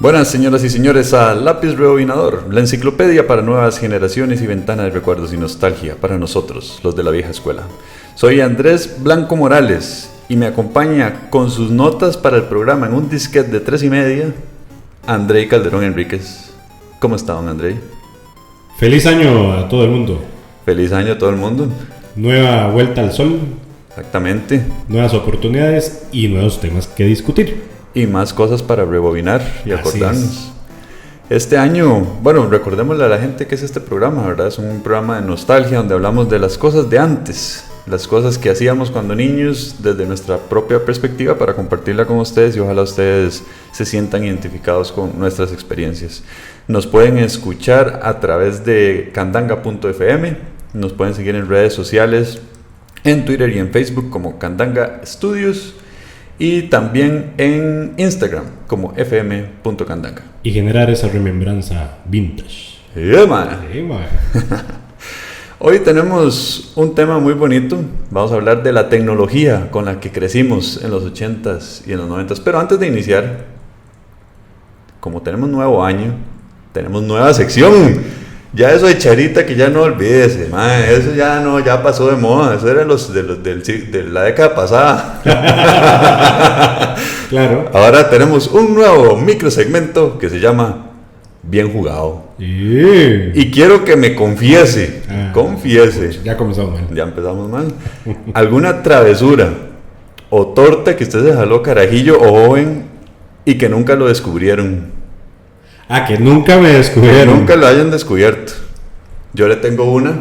Buenas señoras y señores a Lápiz Rebobinador, la enciclopedia para nuevas generaciones y ventana de recuerdos y nostalgia para nosotros, los de la vieja escuela. Soy Andrés Blanco Morales y me acompaña con sus notas para el programa en un disquete de 3:30, Andrei Calderón Enríquez. ¿Cómo está, don Andrei? Feliz año a todo el mundo. Feliz año a todo el mundo. Nueva vuelta al sol. Exactamente. Nuevas oportunidades y nuevos temas que discutir. Y más cosas para rebobinar y acordarnos. Es. Este año, bueno, recordémosle a la gente que es este programa, ¿verdad? Es un programa de nostalgia donde hablamos de las cosas de antes, las cosas que hacíamos cuando niños desde nuestra propia perspectiva para compartirla con ustedes y ojalá ustedes se sientan identificados con nuestras experiencias. Nos pueden escuchar a través de candanga.fm, nos pueden seguir en redes sociales, en Twitter y en Facebook como Candanga Studios y también en Instagram como fm.candanga. Y generar esa remembranza vintage. Yeah, man. Hoy tenemos un tema muy bonito. Vamos a hablar de la tecnología con la que crecimos en los 80s y en los 90s. Pero antes de iniciar, como tenemos nuevo año, tenemos nueva sección. Ya eso de Charita que ya no olvídese, man, eso ya no, ya pasó de moda. Eso era de la década pasada. Claro. Ahora tenemos un nuevo microsegmento que se llama Bien Jugado. Y quiero que me confiese. Ya comenzamos mal. Ya empezamos mal. ¿Alguna travesura o torta que usted se jaló carajillo o joven y que nunca lo descubrieron? Que nunca me descubrieron. Que nunca lo hayan descubierto. Yo le tengo una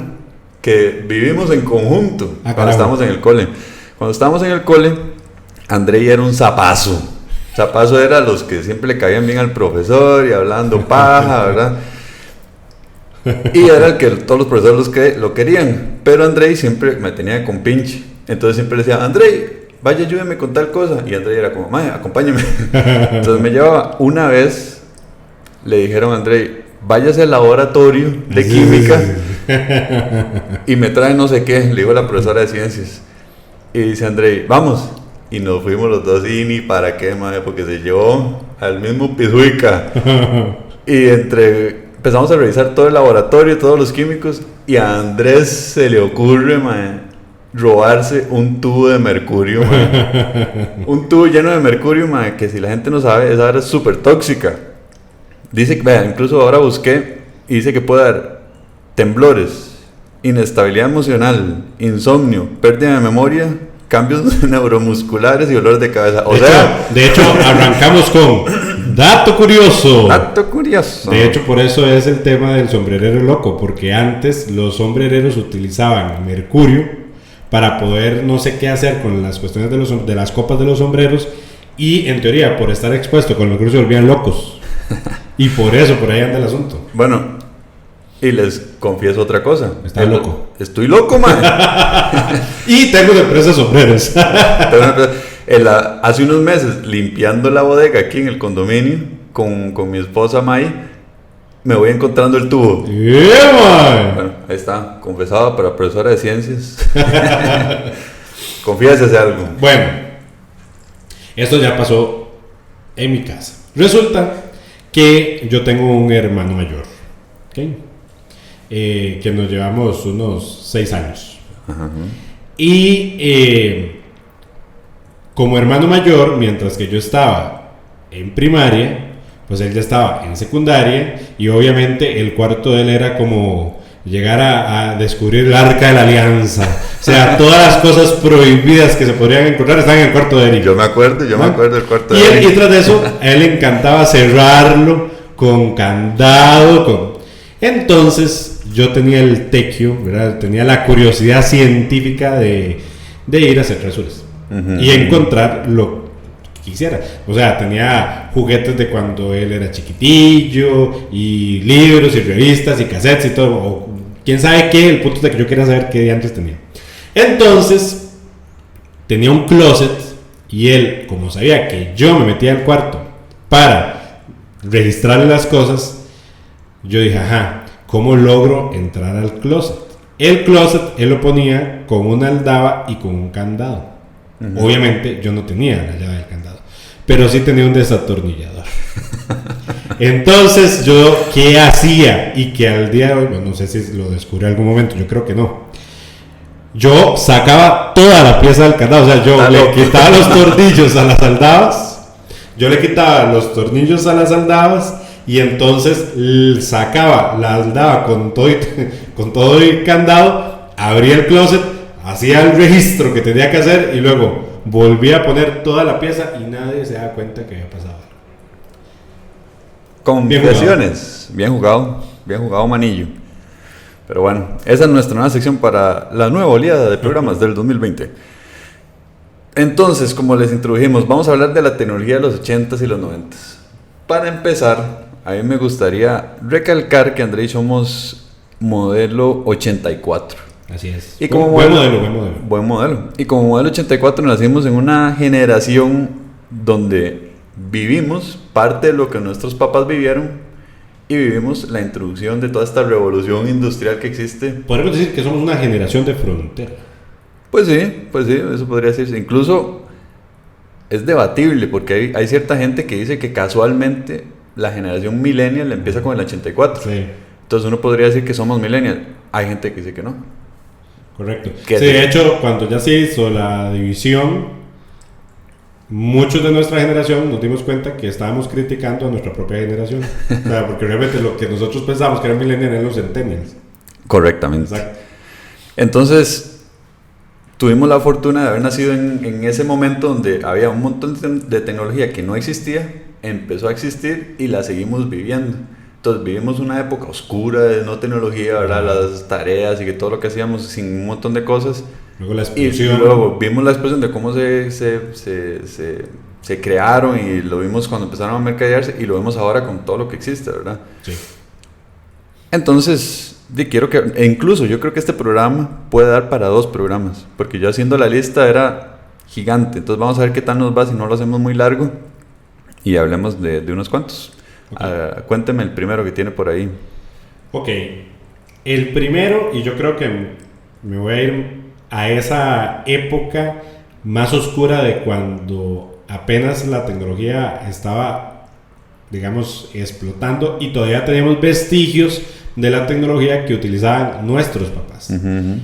que vivimos en conjunto cuando estábamos en el cole. Cuando estábamos en el cole, Andrei era un zapazo. Zapazo era los que siempre le caían bien al profesor y hablando paja, ¿verdad? Y era el que todos los profesores lo querían. Pero Andrei siempre me tenía con pinche. Entonces siempre le decía, Andrei, vaya, ayúdeme con tal cosa. Y Andrei era como, mae, acompáñeme. Entonces me llevaba una vez. Le dijeron a Andrei, váyase al laboratorio de química y me trae no sé qué, le dijo la profesora de ciencias. Y dice Andrei, vamos. Y nos fuimos los dos y ni para qué, madre, porque se llevó al mismo pizuica. Y empezamos a revisar todo el laboratorio, todos los químicos, y a Andrés se le ocurre, madre, robarse un tubo de mercurio, madre. Un tubo lleno de mercurio, madre, que si la gente no sabe, esa era súper tóxica. Dice que, vea, incluso ahora busqué y dice que puede dar temblores, inestabilidad emocional, insomnio, pérdida de memoria, cambios neuromusculares y dolores de cabeza. De hecho, arrancamos con dato curioso. Dato curioso. De hecho, por eso es el tema del sombrerero loco, porque antes los sombrereros utilizaban mercurio para poder no sé qué hacer con las cuestiones de las copas de los sombreros y en teoría por estar expuesto con el mercurio se volvían locos. Y por eso, por ahí anda el asunto. Bueno, y les confieso otra cosa. Estás loco. Estoy loco, man. Y tengo una empresa de sombreros. Hace unos meses, limpiando la bodega aquí en el condominio, con mi esposa May, me voy encontrando el tubo. Bueno, ahí está, confesado para profesora de ciencias. Confiésese algo. Bueno, esto ya pasó en mi casa. Resulta que yo tengo un hermano mayor, ¿okay? Que nos llevamos unos 6 años. Ajá. Y como hermano mayor, mientras que yo estaba en primaria, pues él ya estaba en secundaria y obviamente el cuarto de él era como llegar a descubrir el arca de la alianza. O sea, todas las cosas prohibidas que se podrían encontrar están en el cuarto de él. Yo me acuerdo del cuarto de él. Y tras de eso, a él le encantaba cerrarlo con candado. Entonces, yo tenía el tequio, ¿verdad? Tenía la curiosidad científica de ir a hacer trasuras. Y encontrar lo que quisiera. O sea, tenía juguetes de cuando él era chiquitillo, y libros, y revistas, y cassettes, y todo. O quién sabe qué, el punto es de que yo quería saber qué antes tenía. Entonces, tenía un closet, y él, como sabía que yo me metía al cuarto para registrarle las cosas, yo dije, ¿cómo logro entrar al closet? El closet, él lo ponía con una aldaba y con un candado. Obviamente, yo no tenía la llave del candado, pero sí tenía un desatornillador. Entonces, yo, ¿qué hacía? Y que al día de hoy, bueno, no sé si lo descubrí en algún momento, yo creo que no. Yo sacaba toda la pieza del candado, o sea, yo le quitaba los tornillos a las aldabas, y entonces sacaba la aldaba con todo el candado, abría el closet, hacía el registro que tenía que hacer y luego volvía a poner toda la pieza y nadie se da cuenta que había pasado. Confesiones. Bien jugado, Manillo. Pero bueno, esa es nuestra nueva sección para la nueva oleada de programas del 2020. Entonces, como les introdujimos, vamos a hablar de la tecnología de los 80s y los 90s. Para empezar, a mí me gustaría recalcar que André y somos modelo 84. Así es. Y como buen modelo. Y como modelo 84 nacimos en una generación donde vivimos parte de lo que nuestros papás vivieron y vivimos la introducción de toda esta revolución industrial que existe. Podemos decir que somos una generación de frontera. Pues sí, eso podría decirse. Incluso es debatible porque hay cierta gente que dice que casualmente la generación millennial empieza con el 84. Sí. Entonces uno podría decir que somos millennial. Hay gente que dice que no. Correcto. Sí, de hecho, cuando ya se hizo la división, muchos de nuestra generación nos dimos cuenta que estábamos criticando a nuestra propia generación. O sea, porque realmente lo que nosotros pensábamos que eran millennials eran los centennials. Correctamente. Exacto. Entonces, tuvimos la fortuna de haber nacido en ese momento donde había un montón de tecnología que no existía, empezó a existir y la seguimos viviendo. Entonces vivimos una época oscura de no tecnología, ¿verdad? Las tareas y que todo lo que hacíamos sin un montón de cosas. Luego la explosión. Y luego vimos la explosión de cómo se crearon y lo vimos cuando empezaron a mercadearse y lo vemos ahora con todo lo que existe, ¿verdad? Sí. Entonces, incluso yo creo que este programa puede dar para 2 programas, porque yo haciendo la lista era gigante. Entonces vamos a ver qué tal nos va si no lo hacemos muy largo y hablemos de unos cuantos. Okay. Cuénteme el primero que tiene por ahí. Ok, el primero, y yo creo que me voy a ir a esa época más oscura de cuando apenas la tecnología estaba, digamos, explotando y todavía teníamos vestigios de la tecnología que utilizaban nuestros papás. Uh-huh.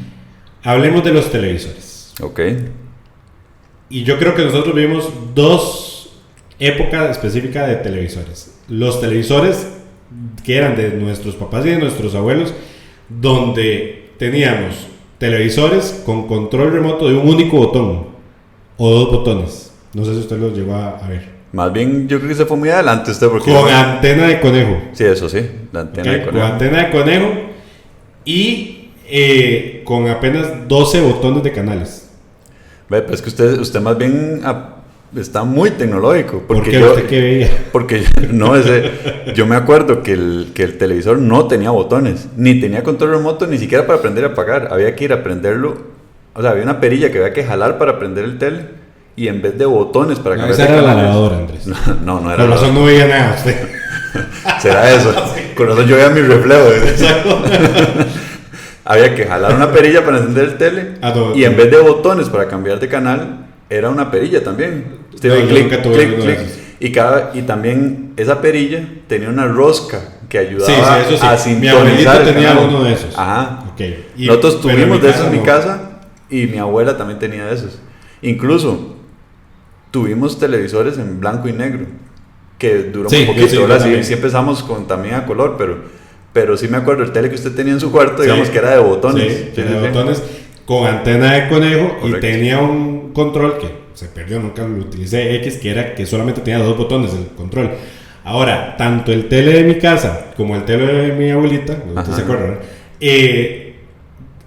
Hablemos de los televisores. Ok. Y yo creo que nosotros vivimos 2 épocas específicas de televisores. Los televisores que eran de nuestros papás y de nuestros abuelos, donde teníamos televisores con control remoto de un único botón o 2 botones. No sé si usted los llegó a ver. Más bien yo creo que se fue muy adelante usted porque con antena de conejo. Sí, eso sí, la antena de conejo. Con antena de conejo y con apenas 12 botones de canales. Ve, pues que usted más bien está muy tecnológico. ¿Por qué? ¿Usted qué veía? Porque yo me acuerdo que el televisor no tenía botones, ni tenía control remoto, ni siquiera para prender y apagar. Había que ir a prenderlo, o sea, había una perilla que había que jalar para prender el tele, y en vez de botones para cambiar esa era la lavadora, Andrés. No era. Con razón no veía nada usted. Será eso. Con razón yo veía mi reflejo. Exacto. Había que jalar una perilla para encender el tele, y en vez de botones para cambiar de canal, era una perilla también. Usted ve clic, y también esa perilla tenía una rosca que ayudaba a sintonizar. Mi abuelito tenía uno de esos. Ajá. Okay. Nosotros tuvimos de esos en mi casa y mi abuela también tenía de esos. Incluso tuvimos televisores en blanco y negro que duró muy poquito. Ahora sí empezamos también a color, pero sí me acuerdo el tele que usted tenía en su cuarto, digamos que era de botones. Sí, de botones con antena de conejo. Correcto. Y tenía un control que se perdió, nunca lo utilicé, que solamente tenía 2 botones el control. Ahora, tanto el tele de mi casa como el tele de mi abuelita, usted se acuerda, ¿no?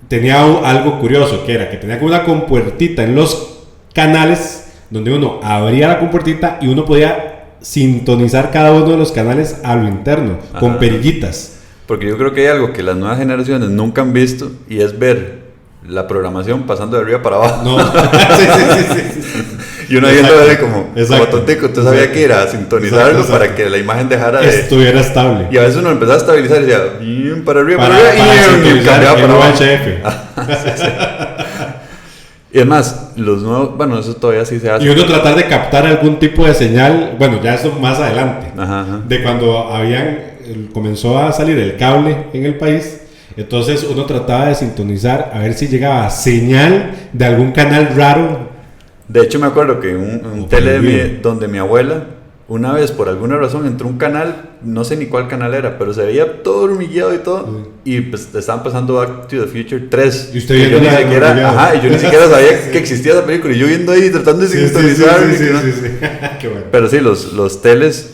Tenía algo curioso, que era que tenía como una compuertita en los canales, donde uno abría la compuertita y uno podía sintonizar cada uno de los canales a lo interno, con perillitas. Porque yo creo que hay algo que las nuevas generaciones nunca han visto, y es ver la programación pasando de arriba para abajo. No. sí. Y uno viendo como tontico, usted sabía que ir a sintonizarlo para que la imagen dejara de... estuviera estable. Y a veces uno empezaba a estabilizar y decía, para arriba, para y cambiaba para abajo. Y es más, los nuevos, bueno, eso todavía sí se hace. Y uno tratar de captar algún tipo de señal, bueno, ya eso más adelante, Ajá. de cuando comenzó a salir el cable en el país, entonces uno trataba de sintonizar a ver si llegaba señal de algún canal raro. De hecho, me acuerdo que un tele donde mi abuela, una vez por alguna razón entró un canal, no sé ni cuál canal era, pero se veía todo hormigueado y todo, y pues estaban pasando Back to the Future 3. Y usted viendo yo ni siquiera sabía que existía esa película, y yo viendo ahí tratando de sintonizar. Sí. Qué bueno. Pero sí, los teles,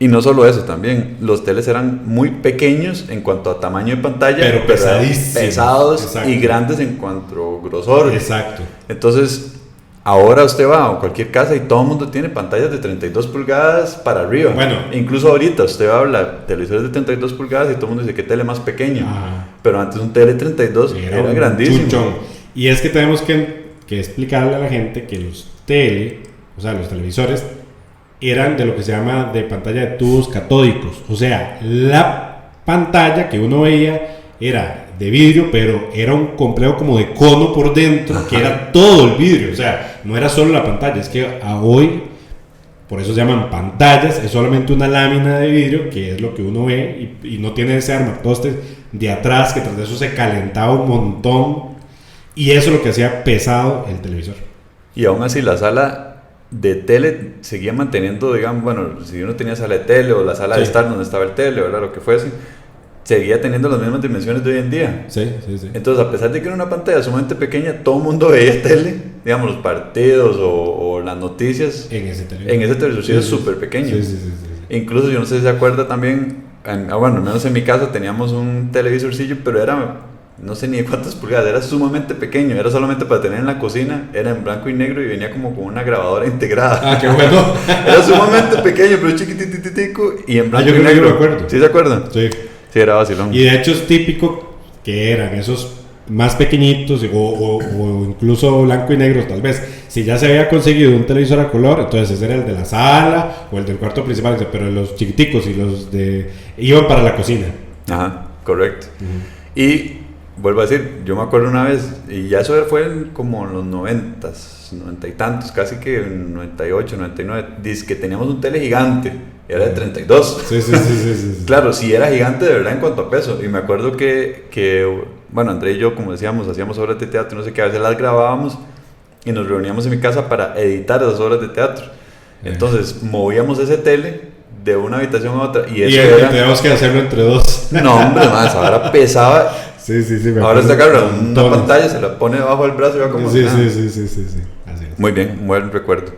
y no solo eso, también los teles eran muy pequeños en cuanto a tamaño de pantalla, pero pesados. Exacto. Y grandes en cuanto a grosor. Exacto. Entonces, ahora usted va a cualquier casa y todo el mundo tiene pantallas de 32 pulgadas para arriba. Bueno. Incluso ahorita usted va a hablar televisores de 32 pulgadas y todo el mundo dice que tele más pequeña. Ajá. Pero antes un tele 32 era grandísimo. Chuchón. Y es que tenemos que explicarle a la gente que los televisores eran de lo que se llama de pantalla de tubos catódicos. O sea, la pantalla que uno veía era de vidrio, pero era un complejo como de cono por dentro, que era todo el vidrio. O sea, no era solo la pantalla, es que hoy, por eso se llaman pantallas, es solamente una lámina de vidrio, que es lo que uno ve, y no tiene ese armatoste de atrás, que tras de eso se calentaba un montón, y eso es lo que hacía pesado el televisor. Y aún así la sala de tele seguía manteniendo, digamos, bueno, si uno tenía sala de tele o la sala de estar donde estaba el tele, o lo que fuese, seguía teniendo las mismas dimensiones de hoy en día. Sí. Entonces, a pesar de que era una pantalla sumamente pequeña, todo el mundo veía tele, digamos, los partidos o las noticias en ese televisor. En ese televisor es súper pequeño. Sí. Incluso, yo no sé si se acuerda también, bueno, al menos en mi casa teníamos un televisorcillo, pero era, no sé ni de cuántas pulgadas, era sumamente pequeño, era solamente para tener en la cocina, era en blanco y negro y venía como con una grabadora integrada. Ah, qué bueno. Era sumamente pequeño, pero chiquititico y en blanco y negro. Yo me acuerdo. ¿Sí se acuerdan? Sí. Sí, era vacilón. Y de hecho es típico que eran esos más pequeñitos o incluso blanco y negro tal vez. Si ya se había conseguido un televisor a color, entonces ese era el de la sala o el del cuarto principal, pero los chiquiticos y los de iban para la cocina. Ajá, correcto. Y vuelvo a decir, yo me acuerdo una vez, y ya eso fue como en los 90 y tantos, casi que en 98, 99, dice que teníamos un tele gigante, era de 32. Sí. Claro, sí era gigante de verdad en cuanto a peso. Y me acuerdo que bueno, André y yo, como decíamos, hacíamos obras de teatro, no sé qué, a veces las grabábamos y nos reuníamos en mi casa para editar esas obras de teatro. Entonces, movíamos ese tele de una habitación a otra. Y teníamos que hacerlo entre dos. No, hombre, más, ahora pesaba. Sí. Ahora se agarra una pantalla, se la pone debajo del brazo y va como... Sí. Así es. Muy bien, un buen recuerdo.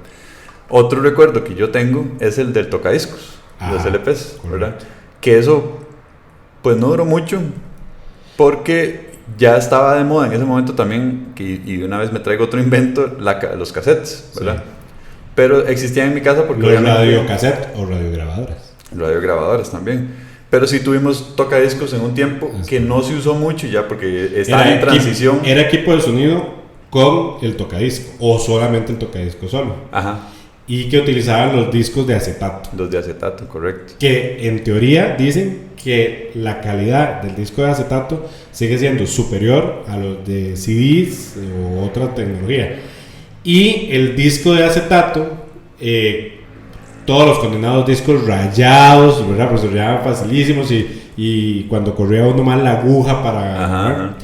Otro recuerdo que yo tengo es el del tocadiscos, los LPs, ¿verdad? Que eso, pues no duró mucho, porque ya estaba de moda en ese momento también, y una vez me traigo otro invento, los cassettes, ¿verdad? Sí. Pero existían en mi casa porque... ¿Los radiocassette o radiograbadoras? Radiograbadoras también. Pero sí tuvimos tocadiscos en un tiempo que no se usó mucho ya porque estaba en transición. Era equipo de sonido con el tocadisco o solamente el tocadisco solo. Ajá. Y que utilizaban los discos de acetato. Los de acetato, correcto. Que en teoría dicen que la calidad del disco de acetato sigue siendo superior a los de CDs o otra tecnología. Y el disco de acetato, todos los condenados discos rayados, ¿verdad? Pues se rayaban facilísimos y cuando corría uno mal la aguja para... Ajá.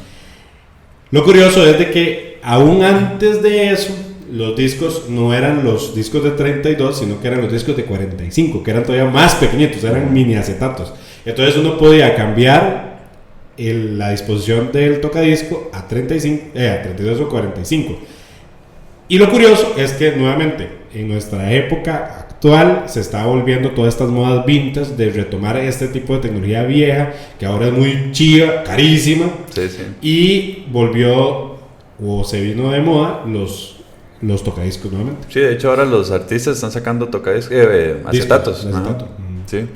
Lo curioso es de que aún antes de eso, los discos no eran los discos de 32, sino que eran los discos de 45, que eran todavía más pequeñitos, eran mini acetatos. Entonces uno podía cambiar la disposición del tocadisco a 32 o 45. Y lo curioso es que nuevamente en nuestra época actual se está volviendo todas estas modas vintage de retomar este tipo de tecnología vieja que ahora es muy chiva, carísima. Sí. Y volvió o se vino de moda los tocadiscos nuevamente. Sí, de hecho ahora los artistas están sacando tocadiscos, acetatos. Acetato. Sí.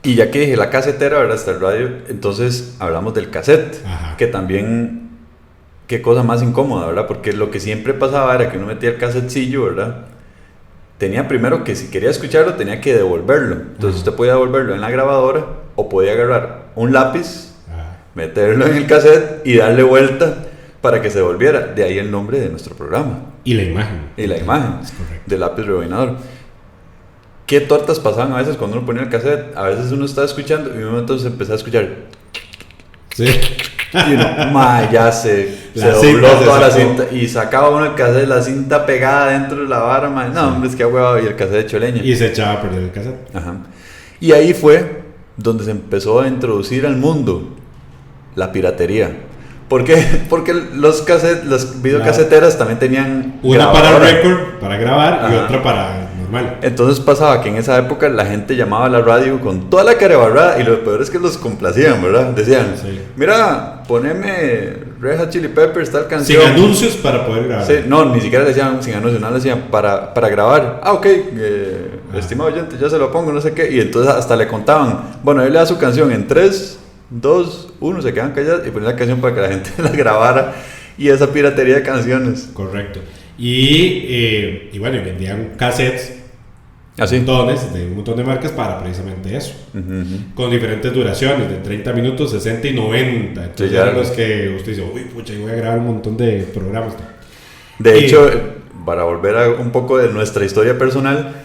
Y ya que dije la casetera, ¿verdad? Hasta el radio, entonces hablamos del cassette. Ajá. Que también, qué cosa más incómoda, ¿verdad? Porque lo que siempre pasaba era que uno metía el casetcillo, ¿verdad? Tenía primero que si quería escucharlo tenía que devolverlo. Entonces usted podía devolverlo en la grabadora o podía agarrar un lápiz, meterlo en el cassette y darle vuelta para que se volviera. De ahí el nombre de nuestro programa. Y la imagen. Es de lápiz rebobinador. ¿Qué tortas pasaban a veces cuando uno ponía el cassette? A veces uno estaba escuchando y en un momento se empezaba a escuchar. Sí. Y uno, ya se dobló toda la cinta y sacaba uno el cassette, la cinta pegada dentro de la vara, no, sí. Hombre, es que huevado, y el cassette hecho leña. Y se echaba a perder el cassette. Ajá. Y ahí fue donde se empezó a introducir al mundo la piratería. ¿Por qué? Porque los videocaseteras también tenían una para record, para grabar, y otra para normal. Entonces pasaba que en esa época la gente llamaba a la radio con toda la carebarrada y lo peor es que los complacían, ¿verdad? Decían, mira, poneme Red Hot Chili Peppers, tal canción. Sin anuncios para poder grabar. Sí, no, ni siquiera decían sin anuncios, nada, decían para grabar. Ok, estimado oyente, ya se lo pongo, no sé qué. Y entonces hasta le contaban, bueno, él le da su canción en 3, 2, 1, se quedan callados y ponían la canción para que la gente la grabara. Y esa piratería de canciones. Correcto. Y bueno, vendían cassettes. ¿Así? De un montón de marcas para precisamente eso. Con diferentes duraciones, de 30 minutos, 60 y 90. Entonces eran los que usted dice, uy, pucha, yo voy a grabar un montón de programas. De hecho, para volver a un poco de nuestra historia personal,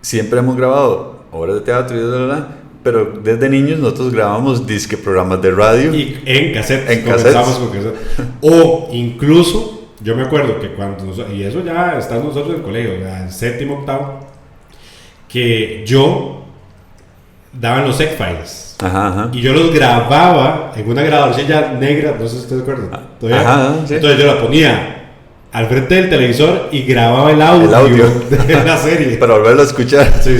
siempre hemos grabado obras de teatro y pero desde niños nosotros grabábamos disque programas de radio. Y en cassettes. Comenzamos con cassette. O incluso, yo me acuerdo que cuando y eso ya estamos nosotros en el colegio, en séptimo, octavo, que yo daban los X-Files. Y yo los grababa en una grabadorcilla negra, no sé si ustedes se acuerdan. Sí. Entonces yo la ponía al frente del televisor y grababa el audio de la serie. Para volverlo a escuchar. Sí.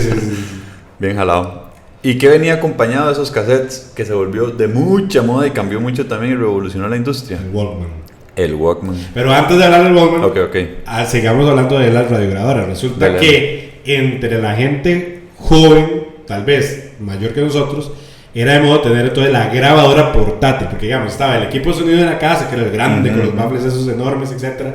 Bien jalado. ¿Y qué venía acompañado de esos cassettes? Que se volvió de mucha moda y cambió mucho también y revolucionó la industria. El Walkman. Pero antes de hablar del Walkman, okay. Sigamos hablando de las radiograbadoras. Resulta que entre la gente joven, tal vez mayor que nosotros, era de modo tener entonces la grabadora portátil, porque digamos, estaba el equipo de sonido en la casa, que era el grande, con los baffles esos enormes, etc.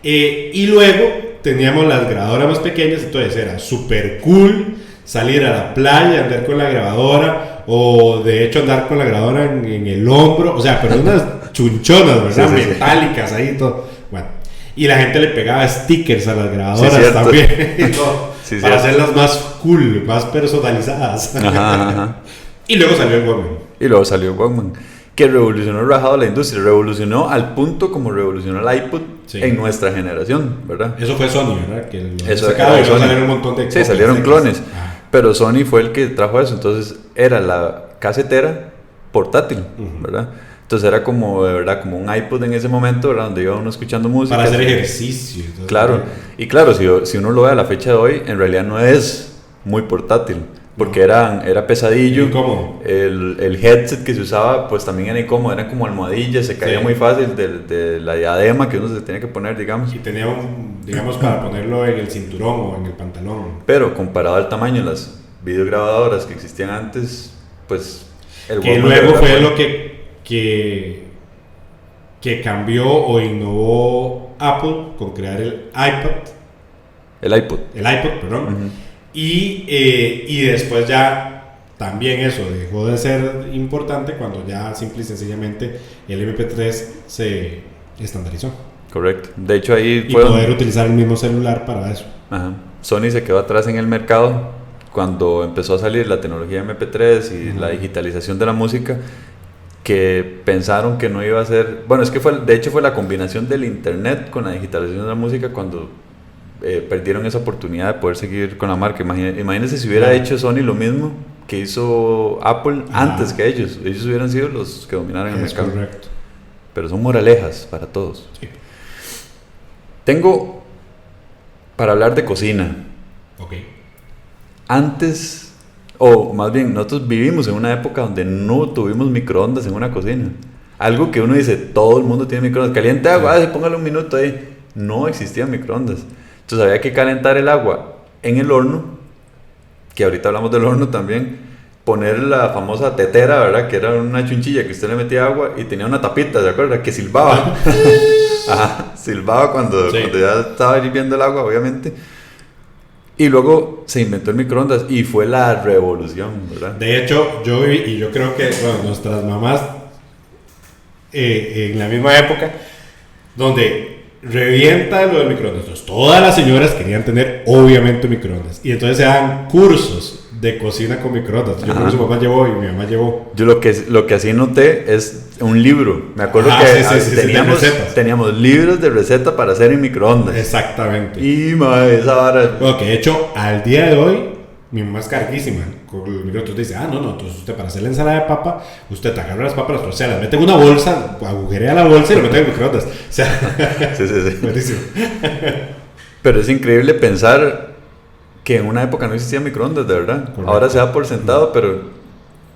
Y luego teníamos las grabadoras más pequeñas, entonces era super cool salir a la playa, andar con la grabadora, o de hecho andar con la grabadora en el hombro, o sea, pero unas chunchonas, ¿verdad? Metálicas ahí, todo. Bueno, y la gente le pegaba stickers a las grabadoras también, y todo, para hacerlas más cool, más personalizadas. Y luego salió el Walkman. Que revolucionó rajado la industria, revolucionó al punto como revolucionó el iPod en nuestra generación, ¿verdad? Eso fue Sony, ¿verdad? Que salieron un montón de copias, salieron clones. Pero Sony fue el que trajo eso, entonces era la casetera portátil, ¿verdad? Entonces era como, de verdad, como un iPod en ese momento, ¿verdad? Donde iba uno escuchando música. Para hacer ejercicio. Claro, y claro, si uno lo ve a la fecha de hoy, en realidad no es muy portátil, porque era pesadillo. ¿Cómo? El headset que se usaba, pues también era incómodo, eran como almohadillas, se caía muy fácil de la diadema que uno se tenía que poner, digamos. Y tenía digamos, para ponerlo en el cinturón o en el pantalón. Pero comparado al tamaño de las videograbadoras que existían antes, pues el que luego fue lo que cambió o innovó Apple con crear el iPod, perdón. Y después ya también eso dejó de ser importante cuando ya simple y sencillamente el MP3 se estandarizó. Correcto. De hecho ahí fue poder utilizar el mismo celular para eso. Sony se quedó atrás en el mercado cuando empezó a salir la tecnología MP3 y la digitalización de la música, que pensaron que no iba a ser... Bueno, es que de hecho fue la combinación del internet con la digitalización de la música cuando perdieron esa oportunidad de poder seguir con la marca. Imagínense si hubiera hecho Sony lo mismo que hizo Apple antes que ellos hubieran sido los que dominaran el mercado. Correcto. Pero son moralejas para todos. Sí. Tengo para hablar de cocina. Antes, o más bien, nosotros vivimos en una época donde no tuvimos microondas en una cocina. Algo que uno dice, todo el mundo tiene microondas. Caliente agua, póngale un minuto ahí. No existían microondas. Entonces había que calentar el agua en el horno, que ahorita hablamos del horno también, poner la famosa tetera, ¿verdad? Que era una chunchilla que usted le metía agua y tenía una tapita, ¿de acuerdo? Que silbaba. Silbaba cuando ya estaba hirviendo el agua, obviamente. Y luego se inventó el microondas y fue la revolución, ¿verdad? De hecho, yo creo que nuestras mamás en la misma época donde revienta lo del microondas. Entonces, todas las señoras querían tener, obviamente, microondas. Y entonces se dan cursos de cocina con microondas. Yo creo que su papá llevó y mi mamá llevó. Yo lo que así noté es un libro. Me acuerdo teníamos libros de receta para hacer en microondas. Exactamente. Y esa vara. Bueno, que de hecho, al día de hoy, mi mamá es carguísima con el microondas. Dice, no, entonces usted para hacer la ensalada de papa, usted te agarra las papas, o sea, las mete en una bolsa, agujerea la bolsa y lo mete en el microondas. O sea, sí. buenísimo. Pero es increíble pensar que en una época no existía microondas, de verdad. Correcto. Ahora se da por sentado, pero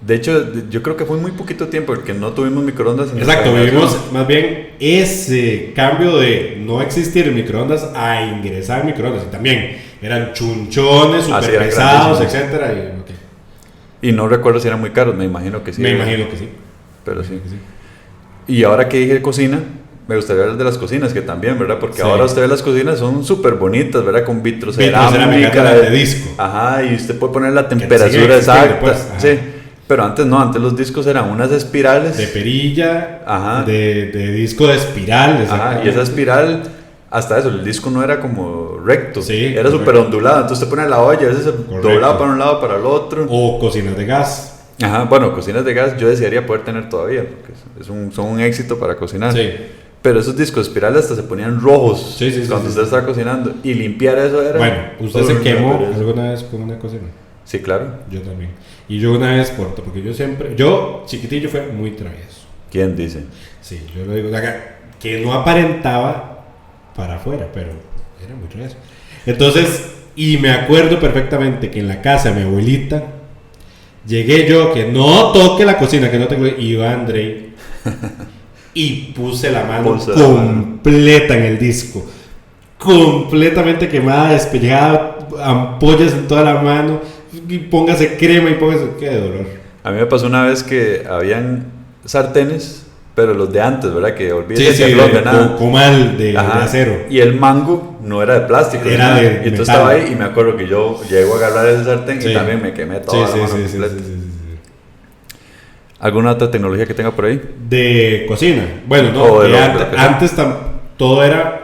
de hecho yo creo que fue muy poquito tiempo porque no tuvimos microondas. Exacto, vivimos más bien ese cambio de no existir microondas a ingresar microondas. Y también eran chunchones, super pesados, etcétera. Y no recuerdo si eran muy caros, me imagino que sí. Me imagino que sí. Pero sí. Y ahora que dije cocina, me gustaría hablar de las cocinas, que también, ¿verdad? Porque ahora usted ve las cocinas, son súper bonitas, ¿verdad? Con vitrocerámica de disco. Ajá, y usted puede poner la temperatura exacta. Pues, sí, pero antes no, antes los discos eran unas espirales. De perilla, ajá. De disco de espiral. Ajá, y esa espiral, hasta eso, el disco no era como recto, sí, era súper ondulado. Entonces usted pone la olla, a veces se doblaba para un lado, para el otro. O cocinas de gas. Ajá, bueno, cocinas de gas yo desearía poder tener todavía, porque son un éxito para cocinar. Sí. Pero esos discos espirales hasta se ponían rojos cuando usted estaba cocinando. Y limpiar eso era... Bueno, ¿usted se quemó alguna vez con una cocina? Sí, claro. Yo también. Y yo una vez, porque yo chiquitillo fue muy travieso. ¿Quién dice? Sí, yo lo digo, que no aparentaba para afuera, pero era muy travieso. Entonces, y me acuerdo perfectamente que en la casa de mi abuelita, llegué yo, que no toque la cocina, que no tengo... Y iba Andrei... Y puse la mano completa en el disco, completamente quemada, despellejada, ampollas en toda la mano, y póngase crema y póngase... ¡Qué dolor! A mí me pasó una vez que habían sartenes, pero los de antes, ¿verdad? Que olvídese de nada. Comal de acero. Y el mango no era de plástico. Era de y entonces metal. Estaba ahí y me acuerdo que yo llego a agarrar ese sartén y también me quemé toda la mano completa. ¿Alguna otra tecnología que tenga por ahí? De cocina. Bueno, no, antes todo era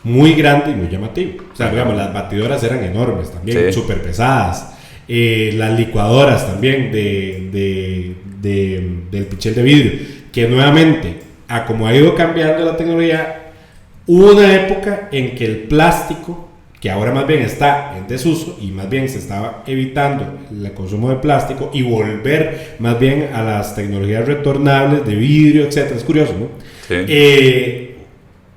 muy grande y muy llamativo. O sea, digamos, las batidoras eran enormes también, súper pesadas. Las licuadoras también del pichel de vidrio. Que nuevamente, a como ha ido cambiando la tecnología, hubo una época en que el plástico, que ahora más bien está en desuso y más bien se estaba evitando el consumo de plástico y volver más bien a las tecnologías retornables de vidrio, etcétera. Es curioso, ¿no? Sí.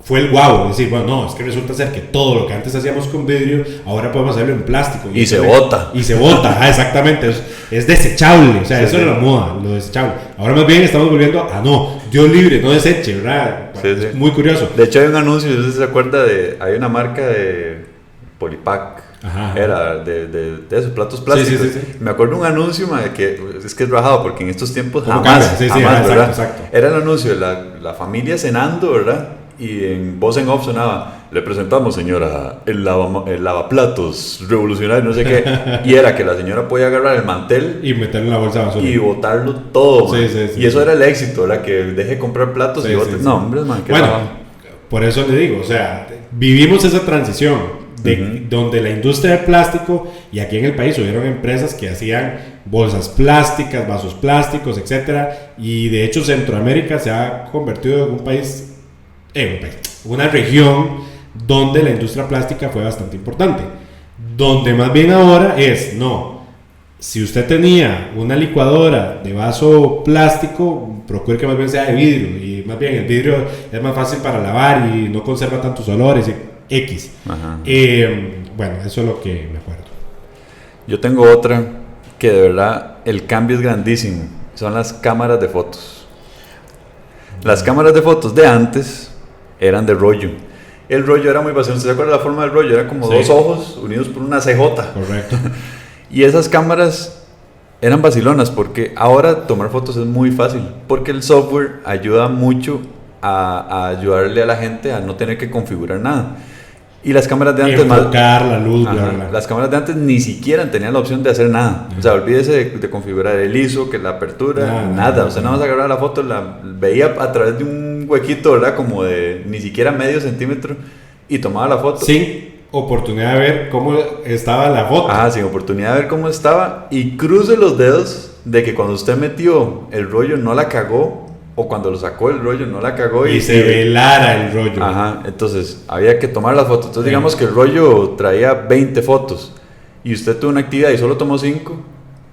Fue el guau, es decir, bueno, no, es que resulta ser que todo lo que antes hacíamos con vidrio, ahora podemos hacerlo en plástico. Y se bota. Y se bota, exactamente, es desechable, o sea, eso era la moda, lo desechable. Ahora más bien estamos volviendo a no, Dios libre, no deseche, ¿verdad? Es muy curioso. De hecho hay un anuncio, no sé si se acuerda hay una marca de Polipac, era de esos platos plásticos. Sí. Me acuerdo un anuncio que es rajado porque en estos tiempos jamás, ¿verdad? Exacto. Era el anuncio de la familia cenando, ¿verdad? Y en voz en off sonaba: le presentamos, señora, el lavaplatos revolucionario, no sé qué. Y era que la señora podía agarrar el mantel y meterlo en la bolsa de basura y botarlo todo, sí, y eso era el éxito, ¿verdad? Que deje de comprar platos y bote. No, hombre, man, bueno, por eso le digo, o sea, vivimos esa transición donde la industria del plástico, y aquí en el país hubieron empresas que hacían bolsas plásticas, vasos plásticos, etcétera, y de hecho Centroamérica se ha convertido en una región donde la industria plástica fue bastante importante, donde más bien ahora si usted tenía una licuadora de vaso plástico, procure que más bien sea de vidrio, y más bien el vidrio es más fácil para lavar y no conserva tantos olores X. Bueno, eso es lo que me acuerdo. Yo tengo otra que de verdad el cambio es grandísimo. Son las cámaras de fotos. Las cámaras de fotos de antes eran de rollo. El rollo era muy básico. ¿Se acuerda la forma del rollo? Era como dos ojos unidos por una CJ. Correcto. Y esas cámaras eran vacilonas porque ahora tomar fotos es muy fácil. Porque el software ayuda mucho a ayudarle a la gente a no tener que configurar nada. Y las cámaras de antes enfocar la luz, las cámaras de antes ni siquiera tenían la opción de hacer nada. O sea, olvídese de configurar el ISO, que la apertura, nada. O sea, nada más agarraba la foto, la veía a través de un huequito, ¿verdad? Como de ni siquiera medio centímetro y tomaba la foto. Sin oportunidad de ver cómo estaba la foto. Ajá, sin oportunidad de ver cómo estaba y cruce los dedos de que cuando usted metió el rollo no la cagó o cuando lo sacó el rollo no la cagó y se velara el rollo. Ajá, entonces había que tomar las fotos. Entonces digamos que el rollo traía 20 fotos y usted tuvo una actividad y solo tomó 5,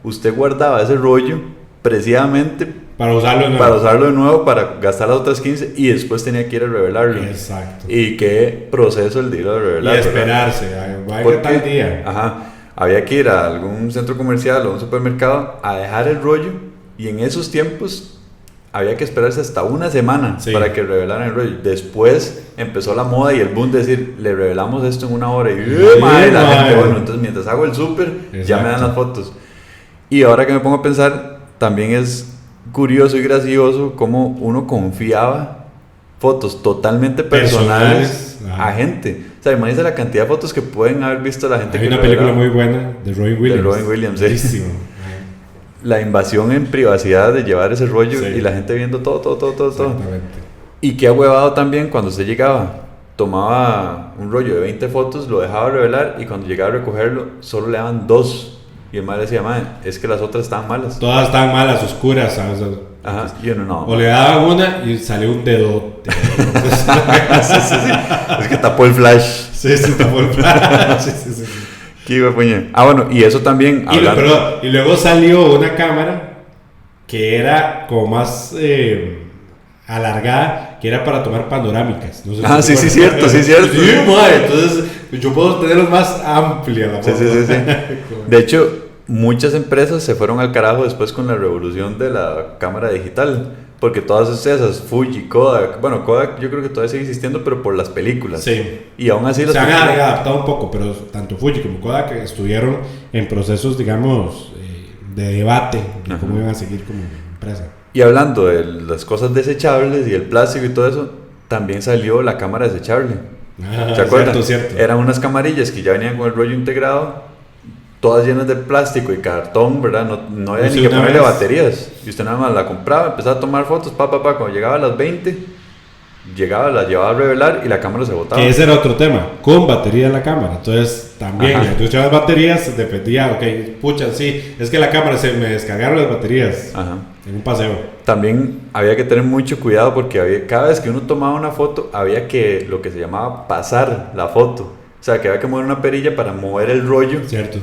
usted guardaba ese rollo precisamente para usarlo de nuevo, para gastar las otras 15 y después tenía que ir a revelarlo. Exacto. Y qué proceso el día de revelar. Y esperarse, vaya tal día. Ajá, había que ir a algún centro comercial o un supermercado a dejar el rollo y en esos tiempos había que esperarse hasta una semana para que revelaran el rollo. Después empezó la moda y el boom de decir, le revelamos esto en una hora. Y madre, la gente, bueno, entonces mientras hago el súper, ya me dan las fotos. Y ahora que me pongo a pensar, también es curioso y gracioso cómo uno confiaba fotos totalmente personales a gente. O sea, imagínense la cantidad de fotos que pueden haber visto la gente. Hay una película muy buena de Robin Williams. De Robin Williams, sí. La invasión en privacidad de llevar ese rollo y la gente viendo todo. Exactamente. Y qué ahuevado también cuando usted llegaba, tomaba un rollo de 20 fotos, lo dejaba revelar y cuando llegaba a recogerlo solo le daban 2. Y el madre decía, madre, es que las otras estaban malas. Todas estaban malas, oscuras, ¿sabes? Ajá, y uno no. O le daban una y salió un dedo. sí. Es que tapó el flash. Sí, tapó el flash. Sí. Qué puñe. Bueno, y eso también. Y luego salió una cámara que era como más alargada, que era para tomar panorámicas. No sé sí, cierto. Sí, madre, entonces yo puedo tenerlos más amplia la foto. Sí. De hecho, muchas empresas se fueron al carajo después con la revolución de la cámara digital. Porque todas esas, Fuji, Kodak, bueno, Kodak yo creo que todavía sigue existiendo, pero por las películas. Sí. Y aún así se han adaptado un poco, pero tanto Fuji como Kodak estuvieron en procesos, digamos, de debate de cómo iban a seguir como empresa. Y hablando de las cosas desechables y el plástico y todo eso, también salió la cámara desechable. ¿Se acuerdan? Cierto. Eran unas camarillas que ya venían con el rollo integrado, todas llenas de plástico y cartón, ¿verdad? No había ni que ponerle baterías. Y usted nada más la compraba, empezaba a tomar fotos, cuando llegaba a las 20, la llevaba a revelar y la cámara se botaba. Que ese era otro tema, con batería en la cámara. Entonces, también, tú echabas baterías, dependía, pucha, sí, es que la cámara se me descargaron las baterías en un paseo. También había que tener mucho cuidado porque cada vez que uno tomaba una foto, había que, lo que se llamaba pasar la foto. O sea, que había que mover una perilla para mover el rollo